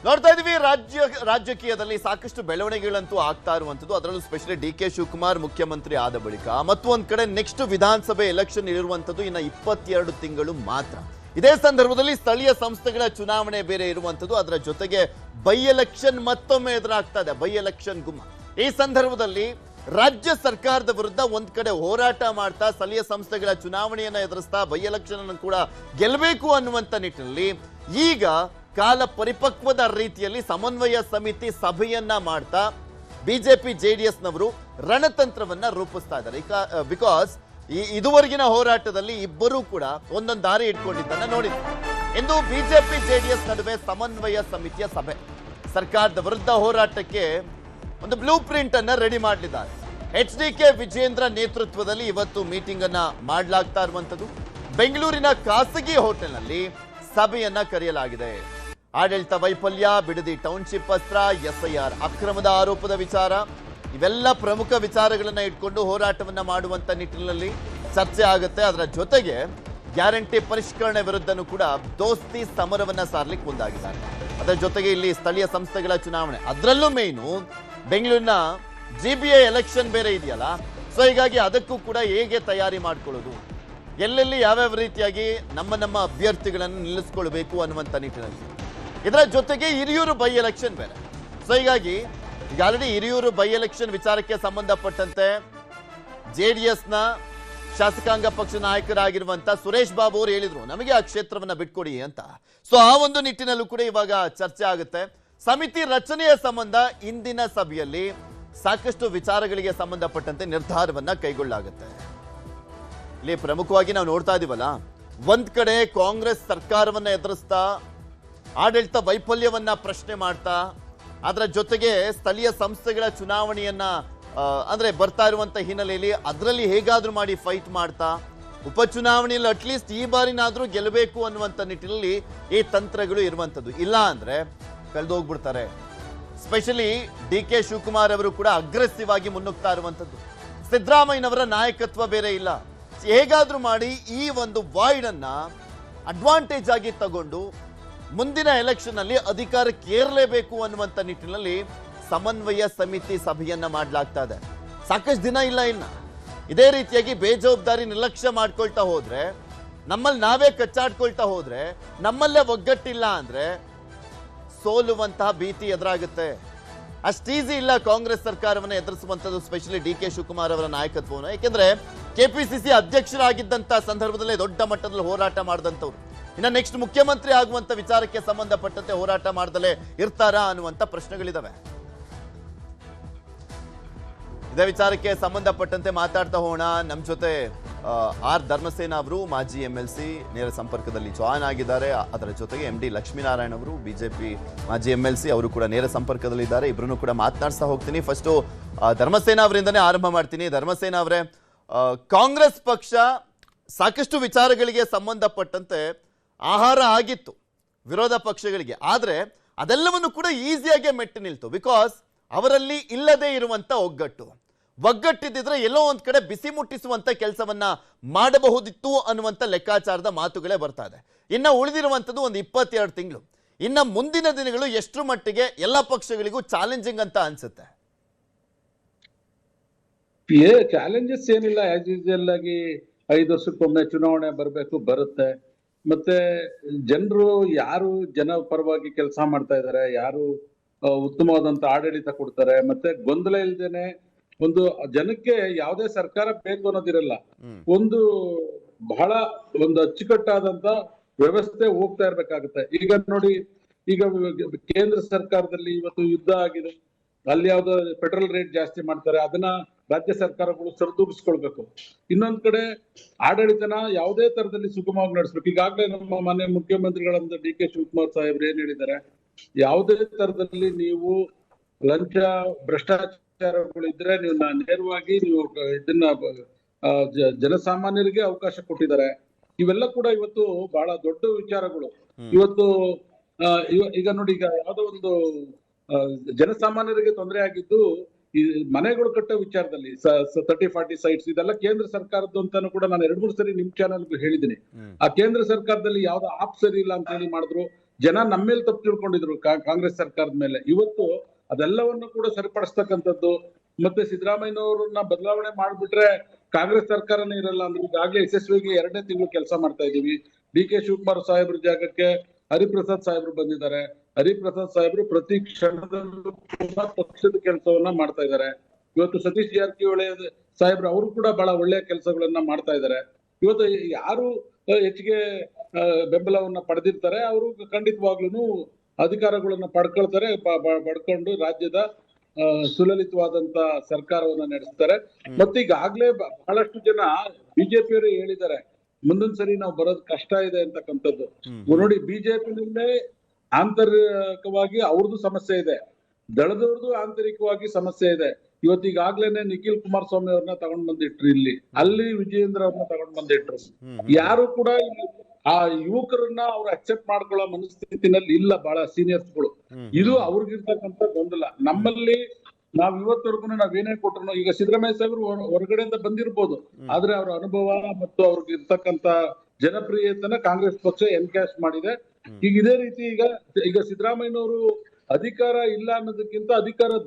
ನೋಡ್ತಾ ಇದೀವಿ ರಾಜಕೀಯದಲ್ಲಿ ಸಾಕಷ್ಟು ಬೆಳವಣಿಗೆಗಳಂತೂ ಆಗ್ತಾ ಇರುವಂತದ್ದು. ಅದರಲ್ಲೂ ಸ್ಪೆಷಲಿ ಡಿ.ಕೆ. ಶಿವಕುಮಾರ್ ಮುಖ್ಯಮಂತ್ರಿ ಆದ ಬಳಿಕ ಮತ್ತು ಒಂದ್ ಕಡೆ ನೆಕ್ಸ್ಟ್ ವಿಧಾನಸಭೆ ಎಲೆಕ್ಷನ್ ಇರುವಂತದ್ದು ಇನ್ನ 22 ತಿಂಗಳು ಮಾತ್ರ. ಇದೇ ಸಂದರ್ಭದಲ್ಲಿ ಸ್ಥಳೀಯ ಸಂಸ್ಥೆಗಳ ಚುನಾವಣೆ ಬೇರೆ ಇರುವಂತದ್ದು. ಅದರ ಜೊತೆಗೆ ಬೈ ಎಲೆಕ್ಷನ್ ಮತ್ತೊಮ್ಮೆ ಎದುರಾಗ್ತಾ ಇದೆ, ಬೈ ಎಲೆಕ್ಷನ್ ಗುಮ್ಮ. ಈ ಸಂದರ್ಭದಲ್ಲಿ ರಾಜ್ಯ ಸರ್ಕಾರದ ವಿರುದ್ಧ ಒಂದ್ ಕಡೆ ಹೋರಾಟ ಮಾಡ್ತಾ ಸ್ಥಳೀಯ ಸಂಸ್ಥೆಗಳ ಚುನಾವಣೆಯನ್ನ ಎದುರಿಸ್ತಾ ಬೈ ಎಲೆಕ್ಷನ್ ಅನ್ನು ಕೂಡ ಗೆಲ್ಲಬೇಕು ಅನ್ನುವಂತ ನಿಟ್ಟಿನಲ್ಲಿ ಈಗ ಕಾಲ ಪರಿಪಕ್ವದ ರೀತಿಯಲ್ಲಿ ಸಮನ್ವಯ ಸಮಿತಿ ಸಭೆಯನ್ನ ಮಾಡ್ತಾ ಬಿಜೆಪಿ ಜೆಡಿಎಸ್ ನವರು ರಣತಂತ್ರವನ್ನ ರೂಪಿಸ್ತಾ ಇದ್ದಾರೆ. ಬಿಕಾಸ್ ಇದುವರೆಗಿನ ಹೋರಾಟದಲ್ಲಿ ಇಬ್ಬರೂ ಕೂಡ ಒಂದೊಂದು ದಾರಿ ಇಟ್ಕೊಂಡಿದ್ದನ್ನ ನೋಡಿದ್ರು. ಇಂದು ಬಿಜೆಪಿ ಜೆಡಿಎಸ್ ನಡುವೆ ಸಮನ್ವಯ ಸಮಿತಿಯ ಸಭೆ, ಸರ್ಕಾರದ ವಿರುದ್ಧ ಹೋರಾಟಕ್ಕೆ ಒಂದು ಬ್ಲೂ ಪ್ರಿಂಟ್ ಅನ್ನ ರೆಡಿ ಮಾಡಲಿದ್ದಾರೆ. ಎಚ್.ಡಿ.ಕೆ. ವಿಜೇಂದ್ರ ನೇತೃತ್ವದಲ್ಲಿ ಇವತ್ತು ಮೀಟಿಂಗ್ ಅನ್ನ ಮಾಡಲಾಗ್ತಾ ಇರುವಂತದ್ದು. ಬೆಂಗಳೂರಿನ ಖಾಸಗಿ ಹೋಟೆಲ್ನಲ್ಲಿ ಸಭೆಯನ್ನ ಕರೆಯಲಾಗಿದೆ. ಆಡಳಿತ ವೈಫಲ್ಯ, ಬಿಡದಿ ಟೌನ್ಶಿಪ್ ಅಸ್ತ್ರ, ಎಸ್ಐಆರ್ ಅಕ್ರಮದ ಆರೋಪದ ವಿಚಾರ, ಇವೆಲ್ಲ ಪ್ರಮುಖ ವಿಚಾರಗಳನ್ನ ಇಟ್ಕೊಂಡು ಹೋರಾಟವನ್ನ ಮಾಡುವಂತ ನಿಟ್ಟಿನಲ್ಲಿ ಚರ್ಚೆ ಆಗುತ್ತೆ. ಅದರ ಜೊತೆಗೆ ಗ್ಯಾರಂಟಿ ಪರಿಷ್ಕರಣೆ ವಿರುದ್ಧನೂ ಕೂಡ ದೋಸ್ತಿ ಸಮರವನ್ನ ಸಾರ್ಲಿಕ್ಕೆ ಮುಂದಾಗಿದ್ದಾರೆ. ಅದರ ಜೊತೆಗೆ ಇಲ್ಲಿ ಸ್ಥಳೀಯ ಸಂಸ್ಥೆಗಳ ಚುನಾವಣೆ, ಅದರಲ್ಲೂ ಮೇನು ಬೆಂಗಳೂರಿನ GBA ಎಲೆಕ್ಷನ್ ಬೇರೆ ಇದೆಯಲ್ಲ, ಸೊ ಹೀಗಾಗಿ ಅದಕ್ಕೂ ಕೂಡ ಹೇಗೆ ತಯಾರಿ ಮಾಡ್ಕೊಳ್ಳೋದು, ಎಲ್ಲೆಲ್ಲಿ ಯಾವ್ಯಾವ ರೀತಿಯಾಗಿ ನಮ್ಮ ಅಭ್ಯರ್ಥಿಗಳನ್ನು ನಿಲ್ಲಿಸ್ಕೊಳ್ಬೇಕು ಅನ್ನುವಂಥ ನಿಟ್ಟಿನಲ್ಲಿ. ಇದರ ಜೊತೆಗೆ ಹಿರಿಯೂರು ಬೈ ಎಲೆಕ್ಷನ್ ಬೇರೆ. ಸೊ ಹೀಗಾಗಿ ಈಗ ಆಲ್ರೆಡಿ ಹಿರಿಯೂರು ಬೈ ಎಲೆಕ್ಷನ್ ವಿಚಾರಕ್ಕೆ ಸಂಬಂಧಪಟ್ಟಂತೆ JDS-ನ ಶಾಸಕಾಂಗ ಪಕ್ಷ ನಾಯಕರಾಗಿರುವಂತ ಸುರೇಶ್ ಬಾಬು ಅವರು ಹೇಳಿದ್ರು, ನಮಗೆ ಆ ಕ್ಷೇತ್ರವನ್ನ ಬಿಟ್ಕೊಡಿ ಅಂತ. ಸೊ ಆ ಒಂದು ನಿಟ್ಟಿನಲ್ಲೂ ಕೂಡ ಇವಾಗ ಚರ್ಚೆ ಆಗುತ್ತೆ. ಸಮಿತಿ ರಚನೆಯ ಸಂಬಂಧ ಇಂದಿನ ಸಭೆಯಲ್ಲಿ ಸಾಕಷ್ಟು ವಿಚಾರಗಳಿಗೆ ಸಂಬಂಧಪಟ್ಟಂತೆ ನಿರ್ಧಾರವನ್ನ ಕೈಗೊಳ್ಳಲಾಗುತ್ತೆ. ಇಲ್ಲಿ ಪ್ರಮುಖವಾಗಿ ನಾವು ನೋಡ್ತಾ ಇದೀವಲ್ಲ, ಒಂದ್ ಕಡೆ ಕಾಂಗ್ರೆಸ್ ಸರ್ಕಾರವನ್ನ ಎದುರಿಸ್ತಾ ಆಡಳಿತ ವೈಫಲ್ಯವನ್ನ ಪ್ರಶ್ನೆ ಮಾಡ್ತಾ, ಅದರ ಜೊತೆಗೆ ಸ್ಥಳೀಯ ಸಂಸ್ಥೆಗಳ ಚುನಾವಣೆಯನ್ನ ಅಂದ್ರೆ ಬರ್ತಾ ಇರುವಂತ ಹಿನ್ನೆಲೆಯಲ್ಲಿ ಅದರಲ್ಲಿ ಹೇಗಾದ್ರೂ ಮಾಡಿ ಫೈಟ್ ಮಾಡ್ತಾ ಉಪಚುನಾವಣೆಯಲ್ಲಿ ಅಟ್ಲೀಸ್ಟ್ ಈ ಬಾರಿನಾದ್ರೂ ಗೆಲ್ಲಬೇಕು ಅನ್ನುವಂಥ ನಿಟ್ಟಿನಲ್ಲಿ ಈ ತಂತ್ರಗಳು ಇರುವಂಥದ್ದು. ಇಲ್ಲ ಅಂದ್ರೆ ಕಳೆದೋಗ್ಬಿಡ್ತಾರೆ. ಸ್ಪೆಷಲಿ ಡಿ.ಕೆ. ಶಿವಕುಮಾರ್ ಅವರು ಕೂಡ ಅಗ್ರೆಸಿವ್ ಆಗಿ ಮುನ್ನುಗ್ತಾ ಇರುವಂಥದ್ದು. ಸಿದ್ದರಾಮಯ್ಯನವರ ನಾಯಕತ್ವ ಬೇರೆ ಇಲ್ಲ. ಹೇಗಾದ್ರೂ ಮಾಡಿ ಈ ಒಂದು ವಾಯ್ಡ್ ಅನ್ನ ಅಡ್ವಾಂಟೇಜ್ ಆಗಿ ತಗೊಂಡು ಮುಂದಿನ ಎಲೆಕ್ಷನ್ ಅಲ್ಲಿ ಅಧಿಕಾರಕ್ಕೆ ಏರಲೇಬೇಕು ಅನ್ನುವಂಥ ನಿಟ್ಟಿನಲ್ಲಿ ಸಮನ್ವಯ ಸಮಿತಿ ಸಭೆಯನ್ನ ಮಾಡಲಾಗ್ತಾ ಇದೆ. ಸಾಕಷ್ಟು ದಿನ ಇಲ್ಲ ಇನ್ನ ಇದೇ ರೀತಿಯಾಗಿ ಬೇಜವಾಬ್ದಾರಿ ನಿರ್ಲಕ್ಷ್ಯ ಮಾಡ್ಕೊಳ್ತಾ ಹೋದ್ರೆ, ನಮ್ಮಲ್ಲಿ ನಾವೇ ಕಚ್ಚಾಡ್ಕೊಳ್ತಾ ಹೋದ್ರೆ, ನಮ್ಮಲ್ಲೇ ಒಗ್ಗಟ್ಟಿಲ್ಲ ಅಂದ್ರೆ ಸೋಲುವಂತಹ ಭೀತಿ ಎದುರಾಗುತ್ತೆ. ಅಷ್ಟು ಈಸಿ ಇಲ್ಲ ಕಾಂಗ್ರೆಸ್ ಸರ್ಕಾರವನ್ನು ಎದುರಿಸುವಂಥದ್ದು, ಸ್ಪೆಷಲಿ ಡಿ.ಕೆ. ಶಿವಕುಮಾರ್ ಅವರ ನಾಯಕತ್ವವನ್ನು. ಯಾಕೆಂದ್ರೆ KPCC ಅಧ್ಯಕ್ಷರಾಗಿದ್ದಂಥ ಸಂದರ್ಭದಲ್ಲೇ ದೊಡ್ಡ ಮಟ್ಟದಲ್ಲಿ ಹೋರಾಟ ಮಾಡಿದಂಥವ್ರು. ಇನ್ನು ನೆಕ್ಸ್ಟ್ ಮುಖ್ಯಮಂತ್ರಿ ಆಗುವಂತ ವಿಚಾರಕ್ಕೆ ಸಂಬಂಧಪಟ್ಟಂತೆ ಹೋರಾಟ ಮಾಡದಲೇ ಇರ್ತಾರಾ ಅನ್ನುವಂಥ ಪ್ರಶ್ನೆಗಳಿದಾವೆ. ಇದೇ ವಿಚಾರಕ್ಕೆ ಸಂಬಂಧಪಟ್ಟಂತೆ ಮಾತಾಡ್ತಾ ಹೋಗೋಣ. ನಮ್ಮ ಜೊತೆ ಆರ್ ಧರ್ಮಸೇನ ಅವರು ಮಾಜಿ MLC ನೇರ ಸಂಪರ್ಕದಲ್ಲಿ ಜಾಯ್ನ್ ಆಗಿದ್ದಾರೆ. ಅದರ ಜೊತೆಗೆ MD ಲಕ್ಷ್ಮೀನಾರಾಯಣ ಅವರು ಬಿಜೆಪಿ ಮಾಜಿ MLC ಅವರು ಕೂಡ ನೇರ ಸಂಪರ್ಕದಲ್ಲಿ ಇದ್ದಾರೆ. ಇಬ್ಬರನ್ನು ಕೂಡ ಮಾತನಾಡ್ತಾ ಹೋಗ್ತೀನಿ. ಫಸ್ಟು ಧರ್ಮಸೇನ ಅವರಿಂದನೇ ಆರಂಭ ಮಾಡ್ತೀನಿ. ಧರ್ಮಸೇನ ಅವರೇ, ಕಾಂಗ್ರೆಸ್ ಪಕ್ಷ ಸಾಕಷ್ಟು ವಿಚಾರಗಳಿಗೆ ಸಂಬಂಧಪಟ್ಟಂತೆ ಆಹಾರ ಆಗಿತ್ತು ವಿರೋಧ ಪಕ್ಷಗಳಿಗೆ, ಆದ್ರೆ ಅದೆಲ್ಲವನ್ನು ಕೂಡ ಈಸಿಯಾಗಿ ಮೆಟ್ಟಿ ನಿಲ್ತು. ಬಿಕಾಸ್ ಅವರಲ್ಲಿ ಇಲ್ಲದೆ ಇರುವಂತ ಒಗ್ಗಟ್ಟಿದ್ರೆ ಎಲ್ಲೋ ಒಂದ್ ಕಡೆ ಬಿಸಿ ಮುಟ್ಟಿಸುವಂತ ಕೆಲಸವನ್ನ ಮಾಡಬಹುದಿತ್ತು ಅನ್ನುವಂತ ಲೆಕ್ಕಾಚಾರದ ಮಾತುಗಳೇ ಬರ್ತಾ ಇದೆ. ಇನ್ನ ಉಳಿದಿರುವಂತದ್ದು ಒಂದು 22 ತಿಂಗಳು. ಇನ್ನ ಮುಂದಿನ ದಿನಗಳು ಎಷ್ಟು ಮಟ್ಟಿಗೆ ಎಲ್ಲ ಪಕ್ಷಗಳಿಗೂ ಚಾಲೆಂಜಿಂಗ್ ಅಂತ ಅನ್ಸುತ್ತೆ? ಚಾಲೆಂಜಸ್ ಏನಿಲ್ಲ, ಆಸ್ ಯೂಶುವಲ್ ಆಗಿ 5 ವರ್ಷಕ್ಕೊಮ್ಮೆ ಚುನಾವಣೆ ಬರುತ್ತೆ. ಮತ್ತೆ ಜನರು ಯಾರು ಜನ ಪರವಾಗಿ ಕೆಲಸ ಮಾಡ್ತಾ ಇದ್ದಾರೆ, ಯಾರು ಉತ್ತಮವಾದಂತ ಆಡಳಿತ ಕೊಡ್ತಾರೆ, ಮತ್ತೆ ಗೊಂದಲ ಇಲ್ದೇನೆ ಒಂದು ಜನಕ್ಕೆ ಯಾವುದೇ ಸರ್ಕಾರ ಬೇಕು ಅನ್ನೋದಿರಲ್ಲ, ಒಂದು ಬಹಳ ಒಂದು ಅಚ್ಚುಕಟ್ಟಾದಂತ ವ್ಯವಸ್ಥೆ ಹೋಗ್ತಾ ಇರ್ಬೇಕಾಗುತ್ತೆ. ಈಗ ನೋಡಿ, ಈಗ ಕೇಂದ್ರ ಸರ್ಕಾರದಲ್ಲಿ ಇವತ್ತು ಯುದ್ಧ ಆಗಿದೆ, ಅಲ್ಲಿ ಯಾವ್ದೋ ಪೆಟ್ರೋಲ್ ರೇಟ್ ಜಾಸ್ತಿ ಮಾಡ್ತಾರೆ, ಅದನ್ನ ರಾಜ್ಯ ಸರ್ಕಾರಗಳು ಸರಿದೂಗಿಸ್ಕೊಳ್ಬೇಕು. ಇನ್ನೊಂದ್ ಕಡೆ ಆಡಳಿತನ ಯಾವುದೇ ತರದಲ್ಲಿ ಸುಗಮವಾಗಿ ನಡೆಸ್ಬೇಕು. ಈಗಾಗಲೇ ನಮ್ಮ ಮನೆ ಮುಖ್ಯಮಂತ್ರಿಗಳಂತ ಡಿ.ಕೆ. ಶಿವಕುಮಾರ್ ಸಾಹೇಬ್ರು ಏನ್ ಹೇಳಿದ್ದಾರೆ, ಯಾವುದೇ ತರದಲ್ಲಿ ನೀವು ಲಂಚ ಭ್ರಷ್ಟಾಚಾರಗಳಿದ್ರೆ ನೀವು ನೇರವಾಗಿ ನೀವು ಇದನ್ನ ಜನಸಾಮಾನ್ಯರಿಗೆ ಅವಕಾಶ ಕೊಟ್ಟಿದ್ದಾರೆ. ಇವೆಲ್ಲ ಕೂಡ ಇವತ್ತು ಬಹಳ ದೊಡ್ಡ ವಿಚಾರಗಳು. ಇವತ್ತು ಈಗ ನೋಡಿ, ಈಗ ಯಾವ್ದೋ ಒಂದು ಜನಸಾಮಾನ್ಯರಿಗೆ ತೊಂದರೆ ಆಗಿದ್ದು ಈ ಮನೆಗಳು ಕಟ್ಟೋ ವಿಚಾರದಲ್ಲಿ 30-40 ಸೈಟ್ಸ್, ಇದೆಲ್ಲ ಕೇಂದ್ರ ಸರ್ಕಾರದ್ದು ಅಂತಾನು ಕೂಡ ನಾನು 2-3 ಸರಿ ನಿಮ್ ಚಾನಲ್ ಹೇಳಿದ್ದೀನಿ. ಆ ಕೇಂದ್ರ ಸರ್ಕಾರದಲ್ಲಿ ಯಾವ್ದೋ ಆಪ್ ಸರಿ ಇಲ್ಲ ಅಂತ ಹೇಳಿ ಮಾಡಿದ್ರು, ಜನ ನಮ್ಮ ಮೇಲೆ ತಪ್ಪು ತಿಳ್ಕೊಂಡಿದ್ರು ಕಾಂಗ್ರೆಸ್ ಸರ್ಕಾರದ ಮೇಲೆ. ಇವತ್ತು ಅದೆಲ್ಲವನ್ನು ಕೂಡ ಸರಿಪಡಿಸ್ತಕ್ಕಂಥದ್ದು, ಮತ್ತೆ ಸಿದ್ದರಾಮಯ್ಯನವ್ರನ್ನ ಬದಲಾವಣೆ ಮಾಡ್ಬಿಟ್ರೆ ಕಾಂಗ್ರೆಸ್ ಸರ್ಕಾರನೇ ಇರಲ್ಲ ಅಂದ್ರೆ ಈಗಾಗಲೇ ಯಶಸ್ವಿಯಾಗಿ 2ನೇ ತಿಂಗಳು ಕೆಲಸ ಮಾಡ್ತಾ ಇದೀವಿ. ಡಿ.ಕೆ. ಶಿವಕುಮಾರ್ ಸಾಹೇಬ್ರ ಜಾಗಕ್ಕೆ ಹರಿಪ್ರಸಾದ್ ಸಾಹೇಬ್ರು ಬಂದಿದ್ದಾರೆ. ಹರಿಪ್ರಸಾದ್ ಸಾಹೇಬ್ರು ಪ್ರತಿ ಕ್ಷಣದಲ್ಲೂ ಕೂಡ ಪಕ್ಷದ ಕೆಲಸವನ್ನ ಮಾಡ್ತಾ ಇದ್ದಾರೆ. ಇವತ್ತು ಸತೀಶ್ ಜಾರಕಿಹೊಳಿ ಸಾಹೇಬ್ರು ಅವರು ಕೂಡ ಬಹಳ ಒಳ್ಳೆಯ ಕೆಲಸಗಳನ್ನ ಮಾಡ್ತಾ ಇದ್ದಾರೆ. ಇವತ್ತು ಯಾರು ಹೆಚ್ಚಿಗೆ ಬೆಂಬಲವನ್ನ ಪಡೆದಿರ್ತಾರೆ ಅವರು ಖಂಡಿತವಾಗ್ಲೂ ಅಧಿಕಾರಗಳನ್ನ ಪಡ್ಕೊಳ್ತಾರೆ. ಪಡ್ಕೊಂಡು ರಾಜ್ಯದ ಸುಲಲಿತವಾದಂತ ಸರ್ಕಾರವನ್ನ ನಡೆಸ್ತಾರೆ. ಮತ್ತೆ ಈಗಾಗ್ಲೇ ಬಹಳಷ್ಟು ಜನ ಬಿಜೆಪಿಯವರು ಹೇಳಿದ್ದಾರೆ ಮುಂದಿನ ಸರಿ ನಾವು ಬರೋದು ಕಷ್ಟ ಇದೆ ಅಂತಕ್ಕಂಥದ್ದು. ನೋಡಿ, ಬಿಜೆಪಿನಲ್ಲೇ ಆಂತರಿಕವಾಗಿ ಅವ್ರದ್ದು ಸಮಸ್ಯೆ ಇದೆ, ದಳದವ್ರದ್ದು ಆಂತರಿಕವಾಗಿ ಸಮಸ್ಯೆ ಇದೆ. ಇವತ್ತು ಈಗಾಗ್ಲೇನೆ ನಿಖಿಲ್ ಕುಮಾರಸ್ವಾಮಿ ಅವ್ರನ್ನ ತಗೊಂಡ್ ಬಂದಿಟ್ರು, ಇಲ್ಲಿ ಅಲ್ಲಿ ವಿಜಯೇಂದ್ರ ಅವ್ರನ್ನ ತಗೊಂಡ್ ಬಂದಿಟ್ರು. ಯಾರು ಕೂಡ ಆ ಯುವಕರನ್ನ ಅವ್ರು ಅಕ್ಸೆಪ್ಟ್ ಮಾಡ್ಕೊಳ್ಳೋ ಮನಸ್ಥಿತಿನಲ್ಲಿ ಇಲ್ಲ ಬಹಳ ಸೀನಿಯರ್ಸ್ಗಳು. ಇದು ಅವ್ರಿಗಿರ್ತಕ್ಕಂಥ ಗೊಂದಲ. ನಮ್ಮಲ್ಲಿ ನಾವ್ ಇವತ್ತವರೆಗೂ ನಾವೇನೇ ಕೊಟ್ರು, ಈಗ ಸಿದ್ದರಾಮಯ್ಯ ಸಾಹೇಬ್ರು ಹೊರಗಡೆಯಿಂದ ಬಂದಿರ್ಬೋದು, ಆದ್ರೆ ಅವ್ರ ಅನುಭವ ಮತ್ತು ಅವ್ರಿಗೆ ಇರ್ತಕ್ಕಂತ ಜನಪ್ರಿಯತೆನ ಕಾಂಗ್ರೆಸ್ ಪಕ್ಷ ಎನ್ಕ್ಯಾಶ್ ಮಾಡಿದೆ. ಈಗ ಇದೇ ರೀತಿ ಈಗ ಸಿದ್ದರಾಮಯ್ಯನವರು ಅಧಿಕಾರ ಇಲ್ಲ ಅನ್ನೋದಕ್ಕಿಂತ